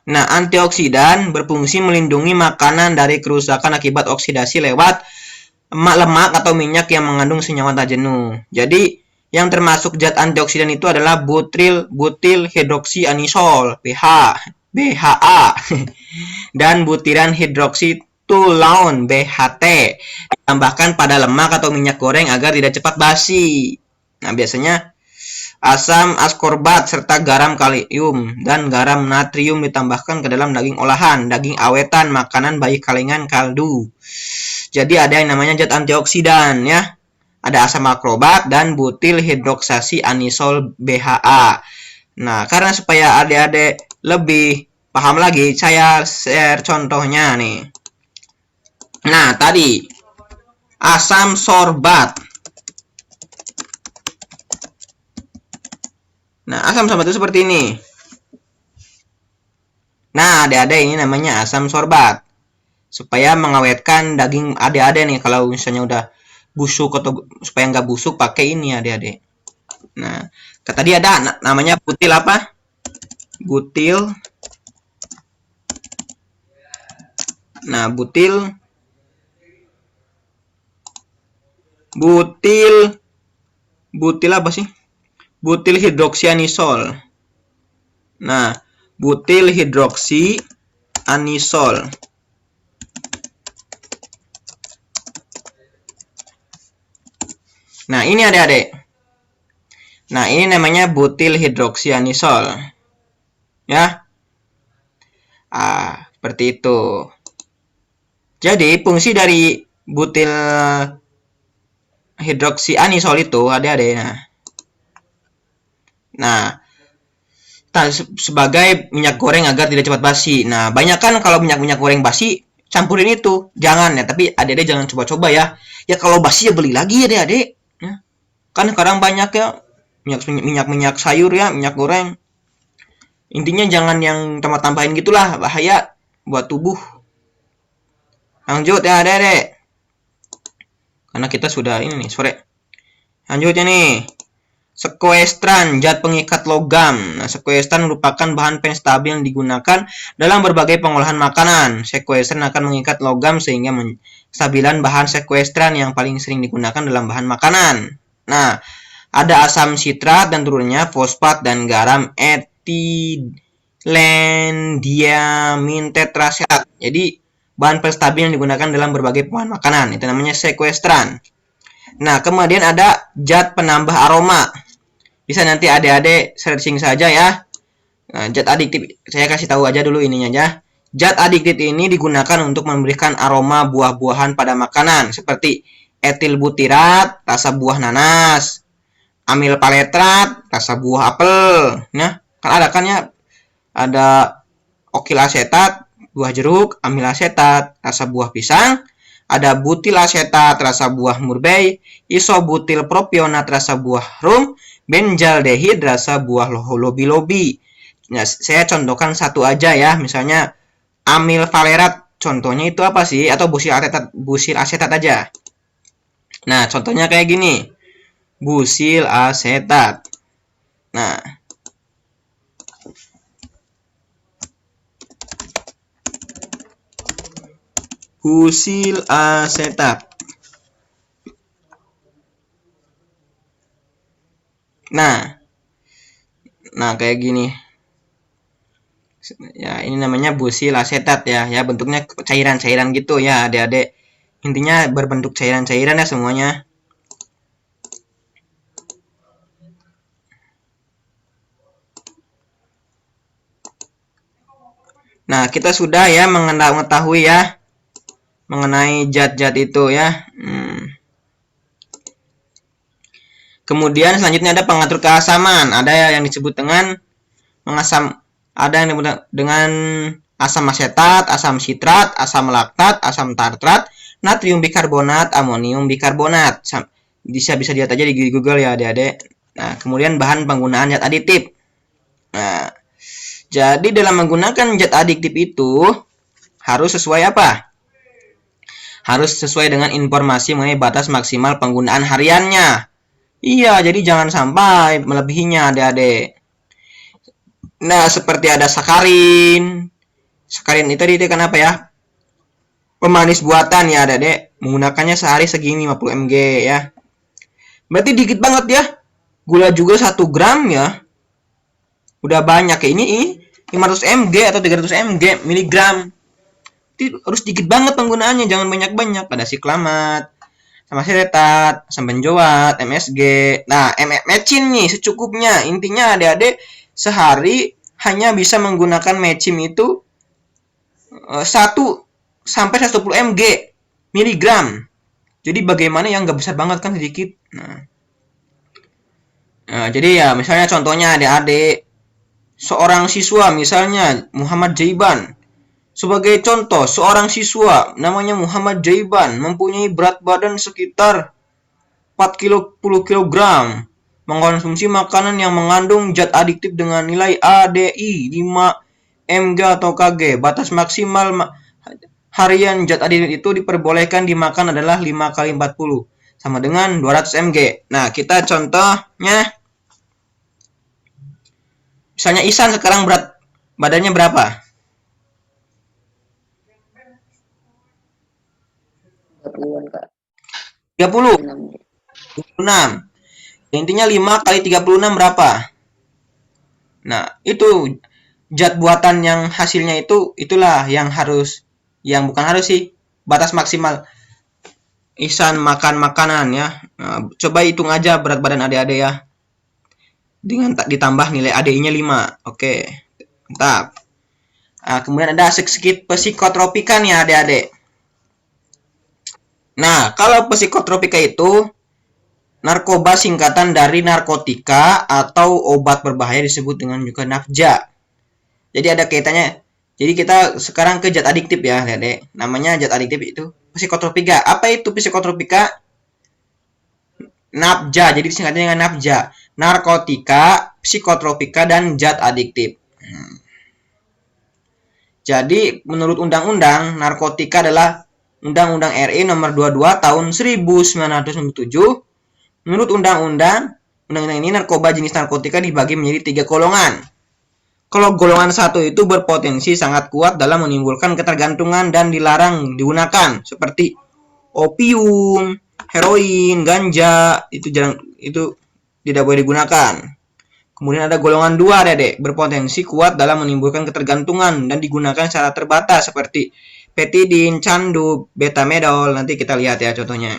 Nah, antioksidan berfungsi melindungi makanan dari kerusakan akibat oksidasi lewat lemak atau minyak yang mengandung senyawa tak jenuh. Jadi, yang termasuk zat antioksidan itu adalah butyl hidroksianisol (BHA) dan butiran hidroksitolon (BHT) ditambahkan pada lemak atau minyak goreng agar tidak cepat basi. Nah, biasanya asam askorbat serta garam kalium dan garam natrium ditambahkan ke dalam daging olahan, daging awetan, makanan bayi kalengan, kaldu. Jadi ada yang namanya zat antioksidan ya. Ada asam askorbat dan butyl hidroksianisol (BHA). Nah, karena supaya adik-adik lebih paham lagi, saya share contohnya nih. Nah, tadi asam sorbat. Nah, asam sorbat itu seperti ini. Nah, adik-adik, ini namanya asam sorbat. Supaya mengawetkan daging adik-adik nih, kalau misalnya udah busuk atau supaya nggak busuk, pakai ini adik-adik. Nah, tadi ada namanya butil apa? Butil. Nah, butil apa sih? Butil hidroksianisol. Nah, butil hidroksianisol. Nah, ini adik-adik. Nah, ini namanya butil hidroksianisol. Ya. Seperti itu. Jadi, fungsi dari butil hidroksianisol itu adik-adik. Nah, sebagai minyak goreng agar tidak cepat basi. Nah, banyak kan kalau minyak goreng basi, campurin itu. Jangan ya, tapi adik-adik jangan coba-coba ya. Ya kalau basi ya beli lagi ya adik-adik. Ya. Kan sekarang banyak ya minyak sayur ya, minyak goreng. Intinya jangan yang tambah-tambahin gitulah, bahaya buat tubuh. Lanjut ya adik-adik. Karena kita sudah ini nih sore. Lanjutnya nih. Sekuestran, zat pengikat logam. Nah, sekuestran merupakan bahan penstabil yang digunakan dalam berbagai pengolahan makanan. Sekuestran akan mengikat logam sehingga stabilan bahan sekuestran yang paling sering digunakan dalam bahan makanan. Nah, ada asam sitrat dan turunnya fosfat dan garam etilendiamin tetrasetat. Jadi, bahan penstabil yang digunakan dalam berbagai bahan makanan. Itu namanya sekuestran. Nah, kemudian ada zat penambah aroma. Bisa nanti adik-adik searching saja ya. Nah, zat adiktif, saya kasih tahu aja dulu ininya ya. Zat adiktif ini digunakan untuk memberikan aroma buah-buahan pada makanan. Seperti etil butirat, rasa buah nanas. Amil paletrat, rasa buah apel. Nah, kan ada kan ya. Ada okil asetat, buah jeruk. Amil asetat, rasa buah pisang. Ada butil asetat, rasa buah murbei, isobutil propionat, rasa buah rum, benzaldehid, rasa buah lobi-lobi. Nah, saya contohkan satu aja ya, misalnya amil valerat, contohnya itu apa sih? Atau busil asetat aja. Nah, contohnya kayak gini, busil asetat. Nah, busil asetat. Nah kayak gini. Ya, ini namanya busil asetat ya. Ya, bentuknya cairan-cairan gitu ya, adik-adik. Intinya berbentuk cairan-cairan ya semuanya. Nah, kita sudah ya mengetahui ya mengenai zat-zat itu ya. Kemudian selanjutnya ada pengatur keasaman. Ada yang disebut dengan mengasam, ada yang disebut dengan asam asetat, asam sitrat, asam laktat, asam tartrat, natrium bikarbonat, amonium bikarbonat. Bisa dilihat aja di Google ya adik-adik. Nah, kemudian bahan penggunaan zat aditif. Nah, jadi dalam menggunakan zat aditif itu harus sesuai apa? Harus sesuai dengan informasi mengenai batas maksimal penggunaan hariannya. Iya, jadi jangan sampai melebihinya adik-adik. Nah, seperti ada sakarin. Sakarin itu tadi kan apa ya? Pemanis buatan ya adik-adik. Menggunakannya sehari segini 50 mg ya. Berarti dikit banget ya. Gula juga 1 gram ya. Udah banyak ya. Ini 500 mg atau 300 mg miligram. Itu harus dikit banget penggunaannya, jangan banyak-banyak. Ada siklamat, sama setat, asam benzoat, MSG. Nah, mecin nih secukupnya. Intinya adik-adik sehari hanya bisa menggunakan mecin itu 1 sampai 110 mg miligram. Jadi bagaimana yang nggak besar banget kan sedikit. Nah, jadi ya misalnya contohnya adik-adik seorang siswa misalnya Muhammad Jaiban. Sebagai contoh, seorang siswa namanya Muhammad Jaiban mempunyai berat badan sekitar 40 kg, mengkonsumsi makanan yang mengandung zat adiktif dengan nilai ADI 5 mg atau kg. Batas maksimal harian zat adiktif itu diperbolehkan dimakan adalah 5 kali 40 sama dengan 200 mg. Nah, kita contohnya Misalnya Ihsan sekarang berat badannya berapa? 30-an Kak. 30, 6. 26. Intinya 5 kali 36 berapa? Nah, itu zat buatan yang hasilnya itulah yang bukan harus sih, batas maksimal Ihsan makan makanan ya. Nah, coba hitung aja berat badan adik-adik ya. Dengan ditambah nilai ADI-nya 5. Oke. Mantap. Nah, kemudian ada sedikit psikotropika nih adik-adik. Nah, kalau psikotropika itu narkoba singkatan dari narkotika atau obat berbahaya disebut dengan juga nafza. Jadi ada kaitannya. Jadi kita sekarang ke zat adiktif ya, adik. Namanya zat adiktif itu psikotropika. Apa itu psikotropika? Nafza. Jadi disingkatnya dengan nafza. Narkotika, psikotropika, dan zat adiktif. Jadi menurut undang-undang, narkotika adalah Undang-Undang RI nomor 22 tahun 1997. Menurut undang-undang ini narkoba jenis narkotika dibagi menjadi 3 golongan. Kalau golongan 1 itu berpotensi sangat kuat dalam menimbulkan ketergantungan dan dilarang digunakan, seperti opium, heroin, ganja, itu tidak boleh digunakan. Kemudian ada golongan 2 Dedek, berpotensi kuat dalam menimbulkan ketergantungan dan digunakan secara terbatas, seperti petidin, candu, betamedol. Nanti kita lihat ya contohnya.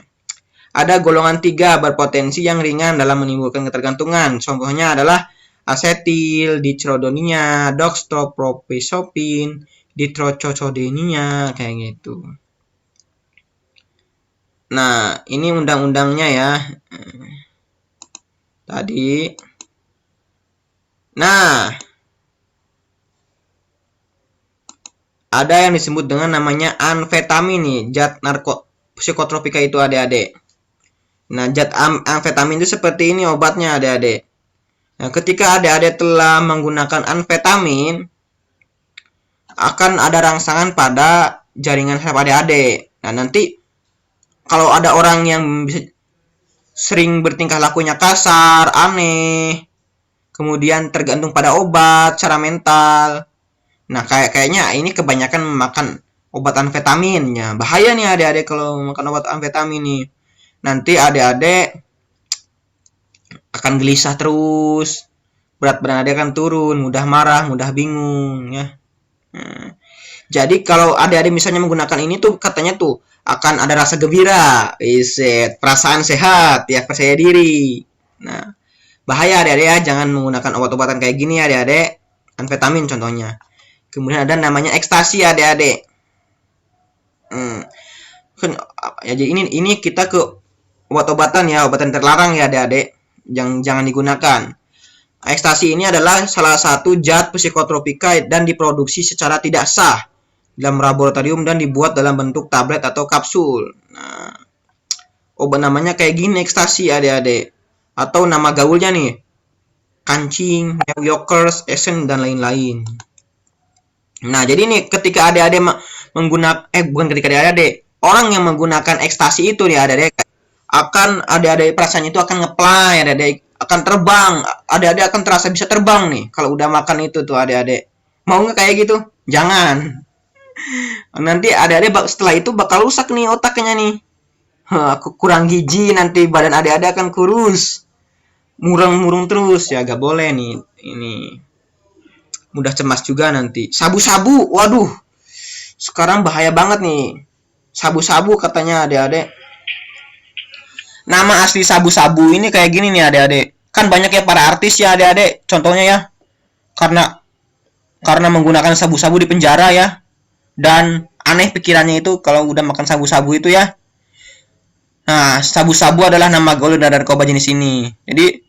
Ada golongan 3 berpotensi yang ringan dalam menimbulkan ketergantungan. Contohnya adalah asetil, dichrodonia, doxtropropesopin, ditrococodenia, kayak gitu. Nah, ini undang-undangnya ya. Tadi. Nah, ada yang disebut dengan namanya amfetamin nih, zat psikotropika itu adik-adik. Nah, zat amfetamin itu seperti ini obatnya adik-adik. Nah, ketika adik-adik telah menggunakan amfetamin, akan ada rangsangan pada jaringan saraf adik-adik. Nah, nanti kalau ada orang yang bisa sering bertingkah lakunya kasar, aneh, kemudian tergantung pada obat secara mental. Nah, kayaknya ini kebanyakan makan obat amfetaminnya. Bahaya nih adik-adik kalau makan obat amfetamin nih. Nanti adik-adik akan gelisah terus, berat badan adik akan turun, mudah marah, mudah bingung ya. Jadi kalau adik-adik misalnya menggunakan ini tuh katanya tuh akan ada rasa gembira, perasaan sehat, ya percaya diri. Nah, bahaya adik-adik ya, jangan menggunakan obat-obatan kayak gini adik-adik. Amfetamin contohnya. Kemudian ada namanya ekstasi adik-adik. Ya, jadi ini kita ke obat-obatan ya, obatan terlarang ya adik-adik. Jangan digunakan. Ekstasi ini adalah salah satu zat psikotropika dan diproduksi secara tidak sah dalam laboratorium dan dibuat dalam bentuk tablet atau kapsul. Nah, obat namanya kayak gini, ekstasi adik-adik. Atau nama gaulnya nih, kancing, New Yorkers, Essen, dan lain-lain. Nah, jadi nih ketika adik-adik menggunakan, orang yang menggunakan ekstasi itu nih adik-adik, adik-adik perasaan itu akan ngeplay, adik-adik akan terbang, adik-adik akan terasa bisa terbang nih kalau udah makan itu tuh adik-adik. Mau nggak kayak gitu? Jangan. Nanti adik-adik setelah itu bakal rusak nih otaknya nih. Kurang gizi, nanti badan adik-adik akan kurus, murung-murung terus ya, gak boleh nih. Ini mudah cemas juga nanti. Sabu-sabu, waduh, sekarang bahaya banget nih. Sabu-sabu katanya adik-adik. Nama asli sabu-sabu ini kayak gini nih adik-adik. Kan banyak ya para artis ya adik-adik. Contohnya ya, karena menggunakan sabu-sabu di penjara ya. Dan aneh pikirannya itu kalau udah makan sabu-sabu itu ya. Nah, sabu-sabu adalah nama gaul dari narkoba jenis ini. Jadi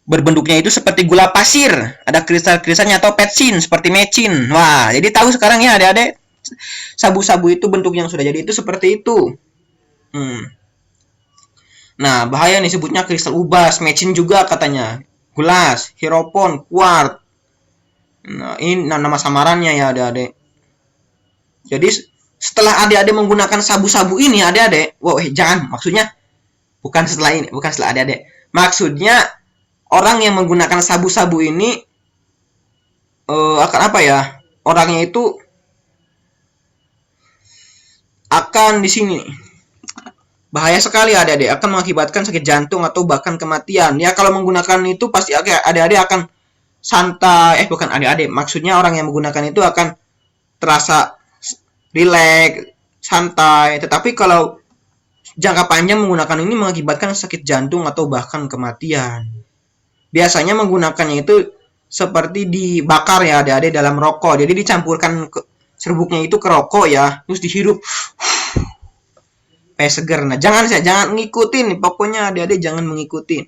berbentuknya itu seperti gula pasir, ada kristal-kristalnya atau petsin seperti mecin. Wah, jadi tahu sekarang ya adik-adik. Sabu-sabu itu bentuk yang sudah jadi itu seperti itu. Nah, bahaya nih sebutnya kristal ubas, mecin juga katanya. Gulas, hiropon, kuart. Nah, ini nama samarannya ya adik-adik. Jadi setelah adik-adik menggunakan sabu-sabu ini adik-adik, jangan, maksudnya bukan setelah adik-adik. Maksudnya orang yang menggunakan sabu-sabu ini akan apa ya? Orangnya itu akan di sini bahaya sekali adik-adik, akan mengakibatkan sakit jantung atau bahkan kematian. Ya kalau menggunakan itu pasti adik-adik akan santai, bukan adik-adik, maksudnya orang yang menggunakan itu akan terasa rileks, santai. Tetapi kalau jangka panjang menggunakan ini mengakibatkan sakit jantung atau bahkan kematian. Biasanya menggunakannya itu seperti dibakar ya adik-adik dalam rokok. Jadi dicampurkan serbuknya itu ke rokok ya, terus dihirup supaya seger. Nah, jangan ngikutin, pokoknya adik-adik jangan mengikuti.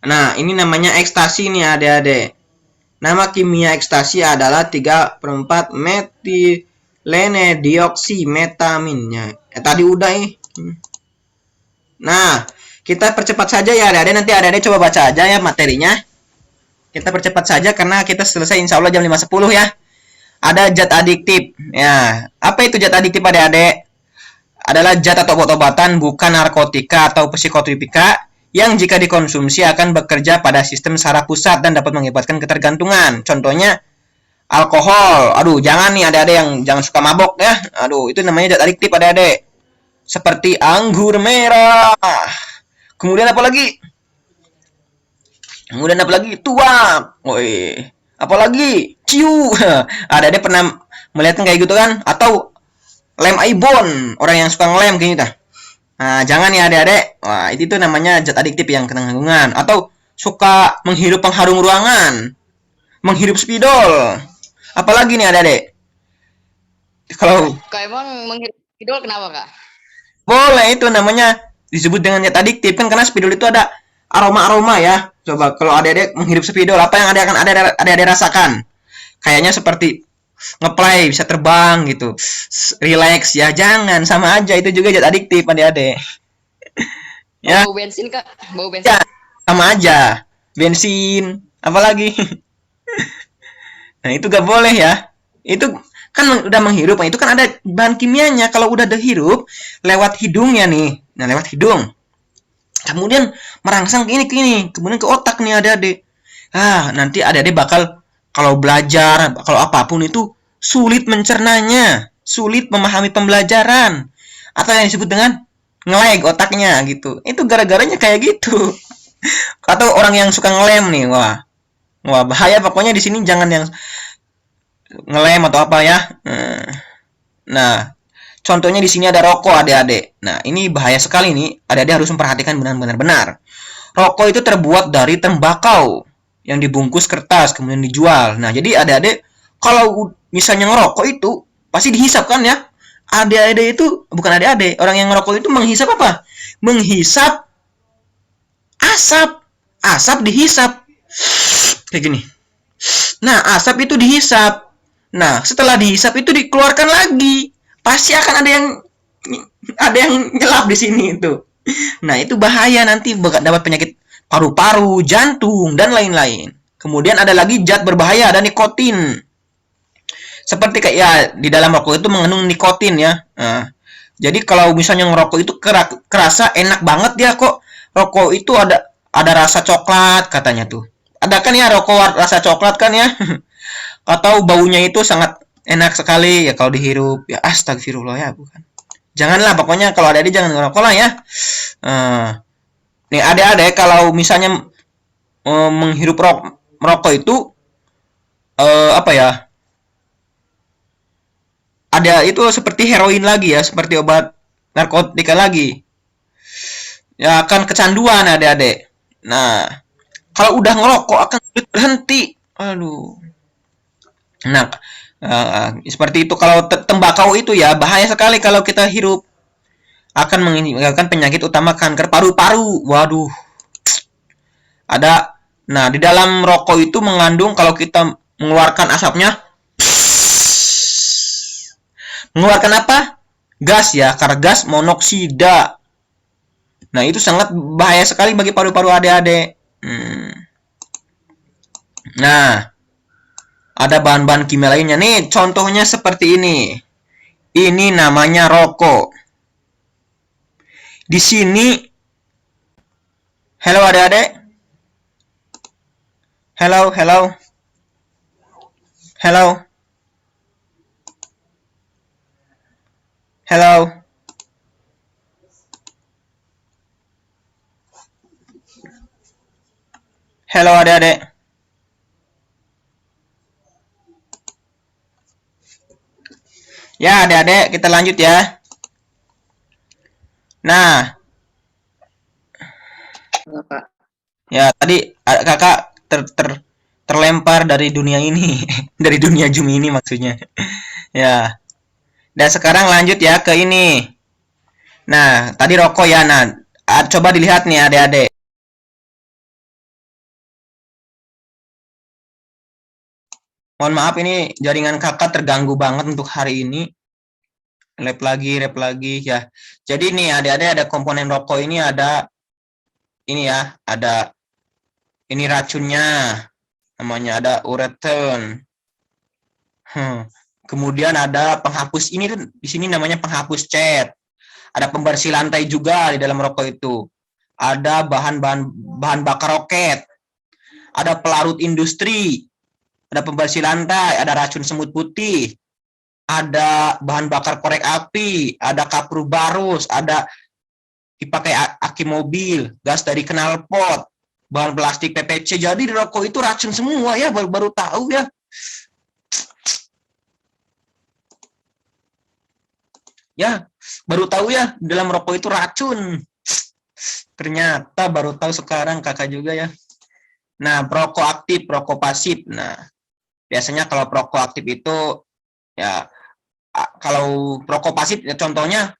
Nah, ini namanya ekstasi nih adik-adik. Nama kimia ekstasi adalah 3/4 metilene dioksimetamina. Tadi udah Nah, kita percepat saja ya adik-adik. Nanti adik-adik coba baca aja ya materinya. Kita percepat saja karena kita selesai insya Allah jam 5.10 ya. Ada zat adiktif. Ya, apa itu zat adiktif adik-adik? Adalah zat atau obat-obatan bukan narkotika atau psikotropika yang jika dikonsumsi akan bekerja pada sistem saraf pusat dan dapat mengakibatkan ketergantungan. Contohnya alkohol. Aduh, jangan nih adik-adik yang jangan suka mabok ya. Aduh, itu namanya zat adiktif adik-adik. Seperti anggur merah. Kemudian apa lagi? Tuak. Woi. Apalagi ciu. Adik-adik pernah melihat kayak gitu kan? Atau lem ibon, orang yang suka ngelem kayak gitu. Nah, jangan ya adik-adik. Wah, itu tuh namanya zat adiktif yang kena gangguan. Atau suka menghirup pengharum ruangan, menghirup spidol. Apalagi nih adik-adik? Kalau Kak emang menghirup spidol kenapa kak? boleh, itu namanya disebut dengan zat adiktif kan karena spidol itu ada aroma-aroma ya. Coba kalau adik-adik menghirup spidol, apa yang adik-adik rasakan? Kayaknya seperti ngeplay, bisa terbang gitu, relax ya. Jangan, sama aja itu juga zat adiktif adik-adik ya. Bau bensin kak, bau bensin. Ya, sama aja bensin apalagi. Nah, itu gak boleh ya. Itu kan udah menghirup, itu kan ada bahan kimianya. Kalau udah dihirup lewat hidungnya nih, nah lewat hidung kemudian merangsang ke ini, kemudian ke otak nih adik-adik. Nanti adik-adik bakal kalau belajar, kalau apapun itu sulit mencernanya, sulit memahami pembelajaran, atau yang disebut dengan ngelag otaknya gitu. Itu gara-garanya kayak gitu. Atau orang yang suka ngelem nih, wah bahaya. Pokoknya di sini jangan yang ngelem atau apa ya. Nah, contohnya di sini ada rokok adik-adik. Nah, ini bahaya sekali nih. Adik-adik harus memperhatikan benar-benar. Rokok itu terbuat dari tembakau yang dibungkus kertas kemudian dijual. Nah, jadi adik-adik kalau misalnya ngerokok itu pasti dihisap kan ya. Adik-adik itu bukan adik-adik, orang yang ngerokok itu menghisap apa? Menghisap asap. Asap dihisap. Kayak gini. Nah, asap itu dihisap. Nah, setelah dihisap itu dikeluarkan lagi. Pasti akan ada yang nyelap di sini itu. Nah, itu bahaya, nanti dapat penyakit paru-paru, jantung, dan lain-lain. Kemudian ada lagi zat berbahaya, ada nikotin. Seperti kayak ya di dalam rokok itu mengandung nikotin ya. Nah, jadi kalau misalnya ngerokok itu kerasa enak banget ya kok. Rokok itu ada rasa coklat katanya tuh. Ada kan ya rokok rasa coklat kan ya. Atau baunya itu sangat enak sekali ya kalau dihirup. Ya astagfirullah ya, bukan. Janganlah, pokoknya kalau adik-adik jangan ngerokok lah ya. Nih adik-adik kalau misalnya menghirup merokok itu apa ya? Ada itu seperti heroin lagi ya, seperti obat narkotika lagi. Ya akan kecanduan adik-adik. Nah, kalau udah ngerokok akan sulit berhenti. Aduh. Nah, seperti itu. Kalau tembakau itu ya bahaya sekali kalau kita hirup. Akan mengakibatkan penyakit utama kanker paru-paru. Waduh. Nah, di dalam rokok itu mengandung, kalau kita mengeluarkan asapnya, mengeluarkan apa? Gas ya, karena gas monoksida. Nah, itu sangat bahaya sekali bagi paru-paru adik-adik. Nah, ada bahan-bahan kimia lainnya nih, contohnya seperti ini. Ini namanya rokok. Di sini, halo adik-adik. Halo. Hello, hello, hello adik-adik. Ya adik-adik, kita lanjut ya. Nah, Enggak, Kak. ya tadi kakak terlempar dari dunia ini, dari dunia Zoom ini maksudnya. Ya, dan sekarang lanjut ya ke ini. Nah, tadi rokok ya. Nah, coba dilihat nih adik-adik. Mohon maaf ini jaringan kakak terganggu banget untuk hari ini. Rep lagi ya. Jadi nih adik-adik ada komponen rokok ini ada ini ya, ada ini racunnya. Namanya ada uretan. Kemudian ada penghapus ini tuh di sini namanya penghapus cat. Ada pembersih lantai juga di dalam rokok itu. Ada bahan bakar roket. Ada pelarut industri. Ada pembersih lantai, ada racun semut putih. Ada bahan bakar korek api, ada kapur barus, ada dipakai aki mobil, gas dari knalpot, bahan plastik PPC. Jadi di rokok itu racun semua ya, baru tahu ya. Ya, baru tahu ya dalam rokok itu racun. Ternyata baru tahu sekarang kakak juga ya. Nah, perokok aktif, perokok pasif. Nah, biasanya kalau perokok aktif itu ya kalau perokok pasif ya contohnya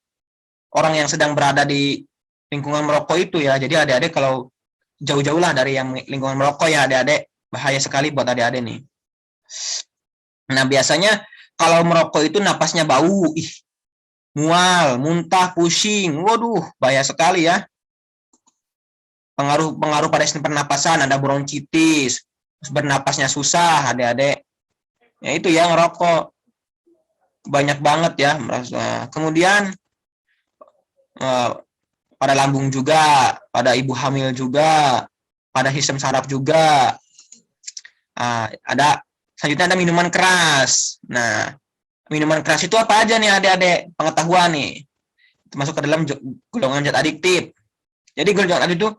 orang yang sedang berada di lingkungan merokok itu ya. Jadi adik-adik kalau jauh-jauh lah dari yang lingkungan merokok ya adik-adik, bahaya sekali buat adik-adik nih. Nah, biasanya kalau merokok itu napasnya bau, mual, muntah, pusing. Waduh, bahaya sekali ya. Pengaruh pada sistem pernapasan, ada bronkitis, bernapasnya susah adik-adik. Ya itu ya ngerokok. Banyak banget ya merasa. Kemudian pada lambung juga, pada ibu hamil juga, pada sistem saraf juga. Ada selanjutnya ada minuman keras. Nah, minuman keras itu apa aja nih adik-adik? Pengetahuan nih. Termasuk ke dalam golongan zat adiktif. Jadi golongan adiktif itu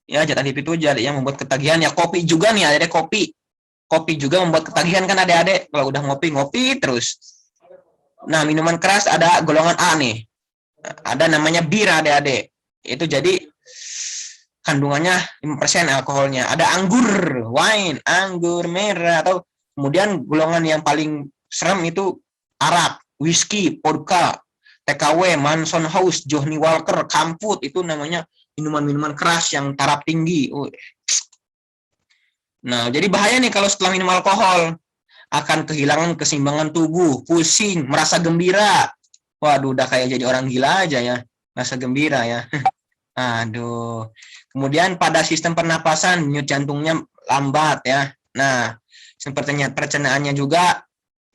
ya zat adiktif itu zat yang membuat ketagihan ya. Kopi juga nih adik-adik, kopi juga membuat ketagihan kan adik-adik. Kalau udah ngopi terus. Nah, minuman keras ada golongan A nih. Ada namanya bir adik-adik. Itu jadi kandungannya 5% alkoholnya. Ada anggur, wine, anggur merah atau kemudian golongan yang paling serem itu arak, whisky, vodka, TKW, Manson House, Johnny Walker, Kamput, itu namanya minuman-minuman keras yang taraf tinggi. Nah, jadi bahaya nih kalau setelah minum alkohol. Akan kehilangan keseimbangan tubuh, pusing, merasa gembira. Waduh, udah kayak jadi orang gila aja ya. Merasa gembira ya. Aduh. Kemudian pada sistem pernapasan, denyut jantungnya lambat ya. Nah, sepertinya pencernaannya juga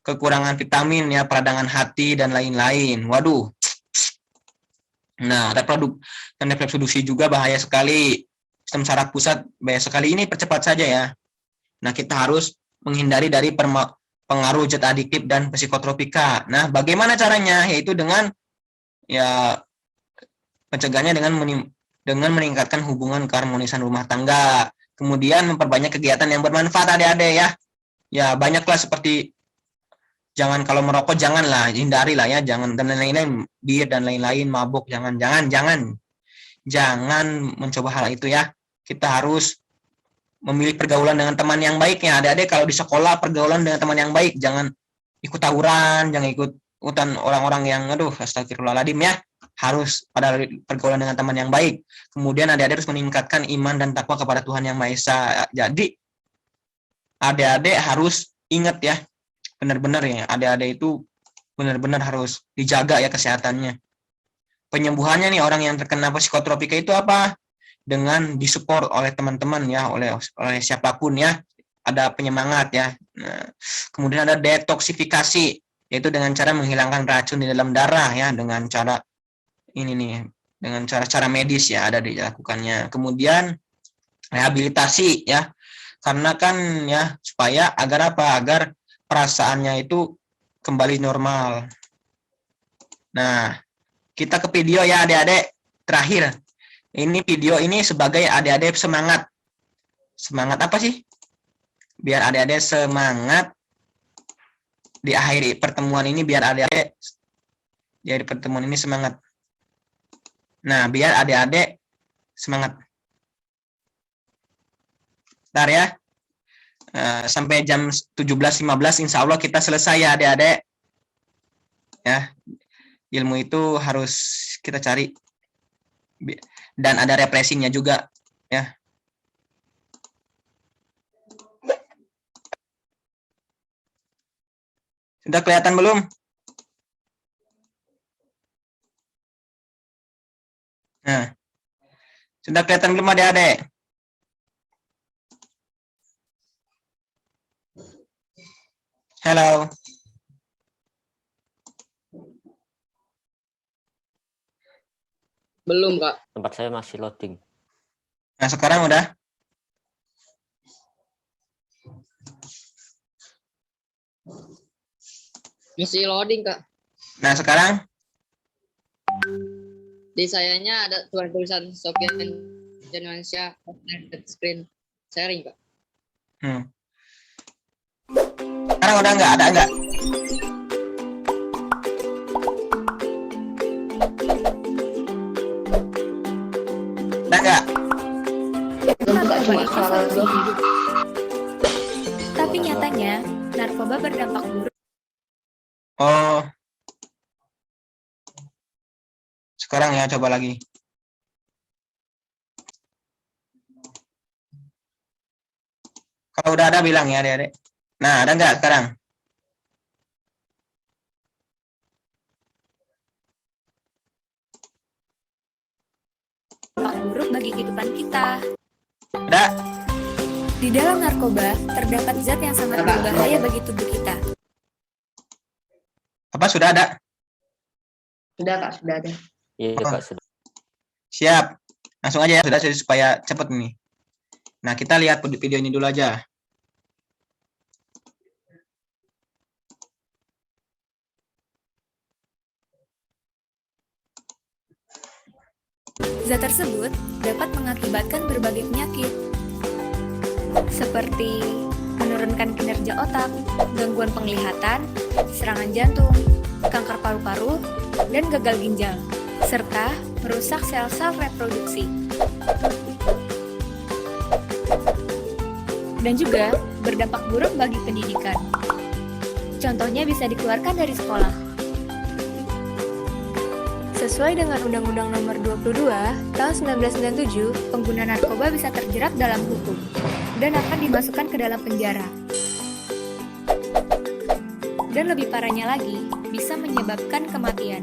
kekurangan vitamin ya, peradangan hati dan lain-lain. Waduh. Nah, reproduksi juga bahaya sekali. Sistem saraf pusat bahaya sekali. Ini percepat saja ya. Nah, kita harus menghindari dari pengaruh zat adiktif dan psikotropika. Nah, bagaimana caranya? Yaitu dengan ya pencegahannya dengan meningkatkan hubungan keharmonisan rumah tangga. Kemudian memperbanyak kegiatan yang bermanfaat adik-adik ya. Ya, banyaklah seperti jangan kalau merokok janganlah, hindari lah ya, jangan dan lain-lain, bir dan lain-lain, mabuk jangan mencoba hal itu ya. Kita harus memilih pergaulan dengan teman yang baik ya. Adik-adik kalau di sekolah pergaulan dengan teman yang baik, jangan ikut tawuran, jangan ikutan orang-orang yang astagfirullahaladzim ya. Harus pada pergaulan dengan teman yang baik. Kemudian adik-adik harus meningkatkan iman dan takwa kepada Tuhan Yang Maha Esa. Jadi adik-adik harus ingat ya, benar-benar ya, adik-adik itu benar-benar harus dijaga ya kesehatannya. Penyembuhannya nih orang yang terkena psikotropika itu apa? Dengan disupport oleh teman-teman ya, oleh siapapun ya, ada penyemangat ya. Nah, kemudian ada detoksifikasi, yaitu dengan cara menghilangkan racun di dalam darah ya, dengan cara ini nih, dengan cara medis ya ada dilakukannya. Kemudian rehabilitasi ya, karena kan ya supaya agar apa? Agar perasaannya itu kembali normal. Nah, kita ke video ya adik-adik. Terakhir, ini video ini sebagai adik-adik semangat. Semangat apa sih? Biar adik-adik semangat di akhir pertemuan ini, biar adik-adik di akhir pertemuan ini semangat. Nah, biar adik-adik semangat. Bentar ya. Sampai jam 17.15 insya Allah kita selesai ya adik-adik. Ya, ilmu itu harus kita cari. Dan ada refreshingnya juga. Ya. Sudah kelihatan belum? Nah, sudah kelihatan belum adik-adik? Halo. Belum, Kak. Tempat saya masih loading. Nah, sekarang udah? Masih loading, Kak. Nah, sekarang? Di sayanya ada tulisan Sofian Indonesia screen sharing, Kak. Sekarang udah nggak? Ada nggak? Udah nggak? Buka cuma suara doang. Tapi nyatanya, narkoba berdampak buruk. Oh. Sekarang ya, coba lagi. Kalau udah ada bilang ya, adik-adik. Nah, ada nggak sekarang? Dampak buruk bagi kehidupan kita. Ada? Di dalam narkoba, terdapat zat yang sangat berbahaya bagi tubuh kita. Apa sudah ada? Sudah Kak, sudah ada. Iya, Kak, sudah. Siap. Langsung aja ya, sudah supaya cepet nih. Nah, kita lihat video ini dulu aja. Zat tersebut dapat mengakibatkan berbagai penyakit, seperti menurunkan kinerja otak, gangguan penglihatan, serangan jantung, kanker paru-paru, dan gagal ginjal, serta merusak sel-sel reproduksi. Dan juga berdampak buruk bagi pendidikan. Contohnya bisa dikeluarkan dari sekolah. Sesuai dengan Undang-Undang Nomor 22 Tahun 1997, pengguna narkoba bisa terjerat dalam hukum dan akan dimasukkan ke dalam penjara. Dan lebih parahnya lagi, bisa menyebabkan kematian.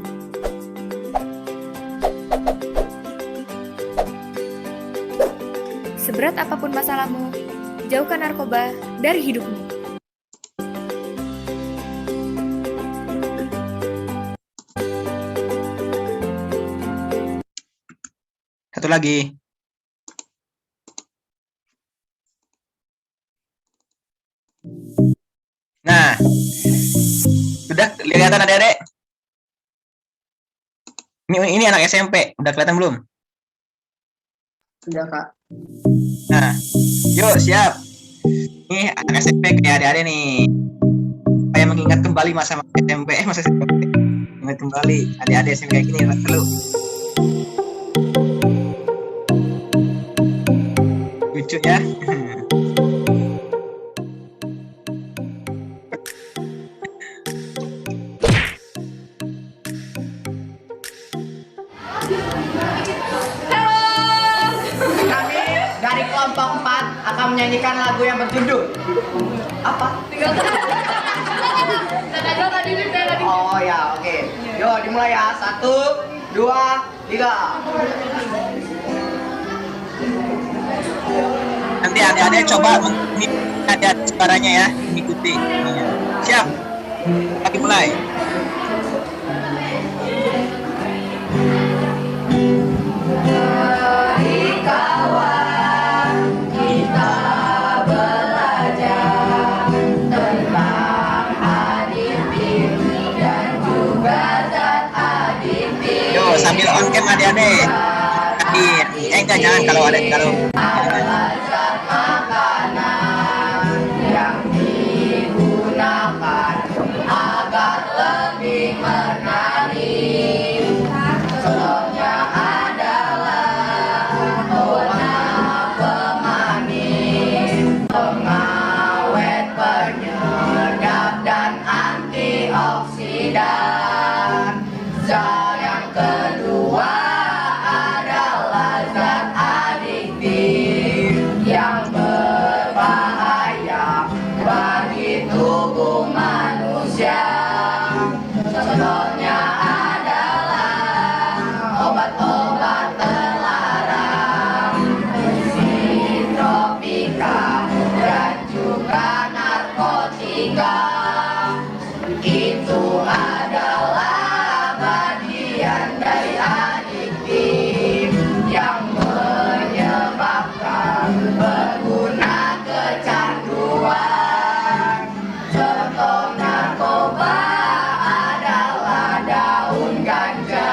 Seberat apapun masalahmu, jauhkan narkoba dari hidupmu. Satu lagi. Nah, sudah kelihatan adik-adik? Ini anak SMP, udah kelihatan belum? Sudah Kak. Nah, yuk siap. Ini anak SMP kayak adik-adik nih. Supaya mengingat kembali masa SMP, masa SMP. Ingat kembali adik-adik SMP kayak gini dulu. Lucu ya. Kami dari kelompok 4 akan menyanyikan lagu yang berjudul apa? Oh ya, oke. Yo, dimulai ya. 1, 2, 3. Nanti adik-adik coba ini ada suaranya ya, ikuti. Siap. Lagi mulai. Kawan, kita belajar tentang on cam adik-adik. Enggak, jangan kalau ada kalau yang digunakan agar lebih menarik. Contohnya adalah warna pemanis, pengawet, penyedap, dan antioksidan. Zat yang kedua adalah zat adiktif yang berbahaya bagi tubuh manusia. Contohnya adalah obat-obat terlarang, psikotropika, dan juga narkotika. Itu adalah bagian dari adiktif yang menyebabkan pengguna kecanduan. Contoh narkoba adalah daun ganja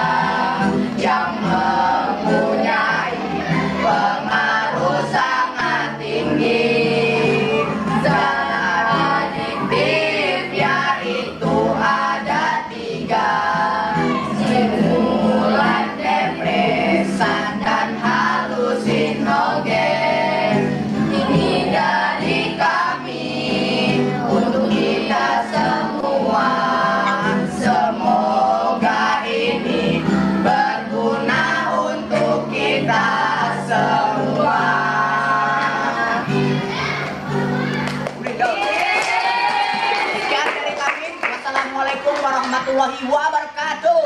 yang mempunyai pengaruh sangat tinggi. Zat adiktif yaitu ada 3: stimulan, depresan, dan halusinogen. Ini dari kami untuk kita semua. Semoga ini berguna untuk kita semua. Sekian dari kami. Wassalamualaikum warahmatullahi wabarakatuh.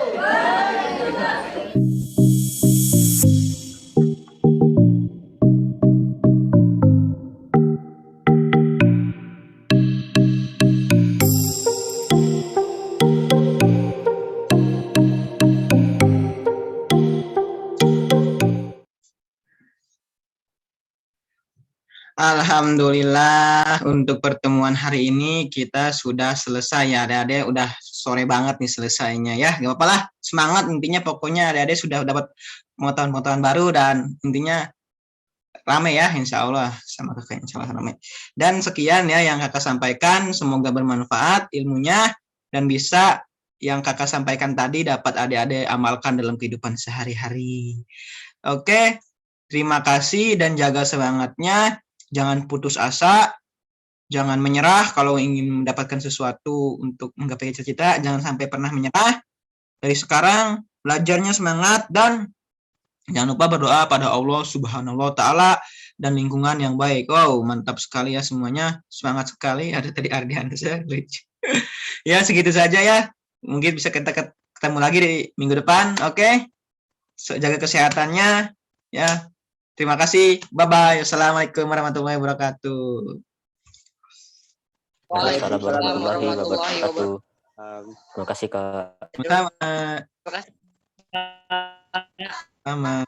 Alhamdulillah untuk pertemuan hari ini kita sudah selesai ya adik-adik, udah sore banget nih selesainya ya, gak apa-apa lah, semangat intinya, pokoknya adik-adik sudah dapat pengetahuan-pengetahuan baru dan intinya rame ya, insya Allah sama kakak insya Allah rame. Dan sekian ya yang kakak sampaikan, semoga bermanfaat ilmunya dan bisa yang kakak sampaikan tadi dapat adik-adik amalkan dalam kehidupan sehari-hari. Oke, terima kasih dan jaga semangatnya. Jangan putus asa, jangan menyerah kalau ingin mendapatkan sesuatu untuk menggapai cita-cita, jangan sampai pernah menyerah. Dari sekarang, belajarnya semangat dan jangan lupa berdoa pada Allah Subhanahu wa Ta'ala dan lingkungan yang baik. Wow, mantap sekali ya semuanya, semangat sekali. Ada tadi Ardiansa, lucu. Ya, segitu saja ya. Mungkin bisa kita ketemu lagi di minggu depan, oke? Jaga kesehatannya, ya. Terima kasih. Bye-bye. Assalamualaikum warahmatullahi wabarakatuh. Waalaikumsalam warahmatullahi wabarakatuh. Terima kasih Kak. Sama. Terima kasih. Sama.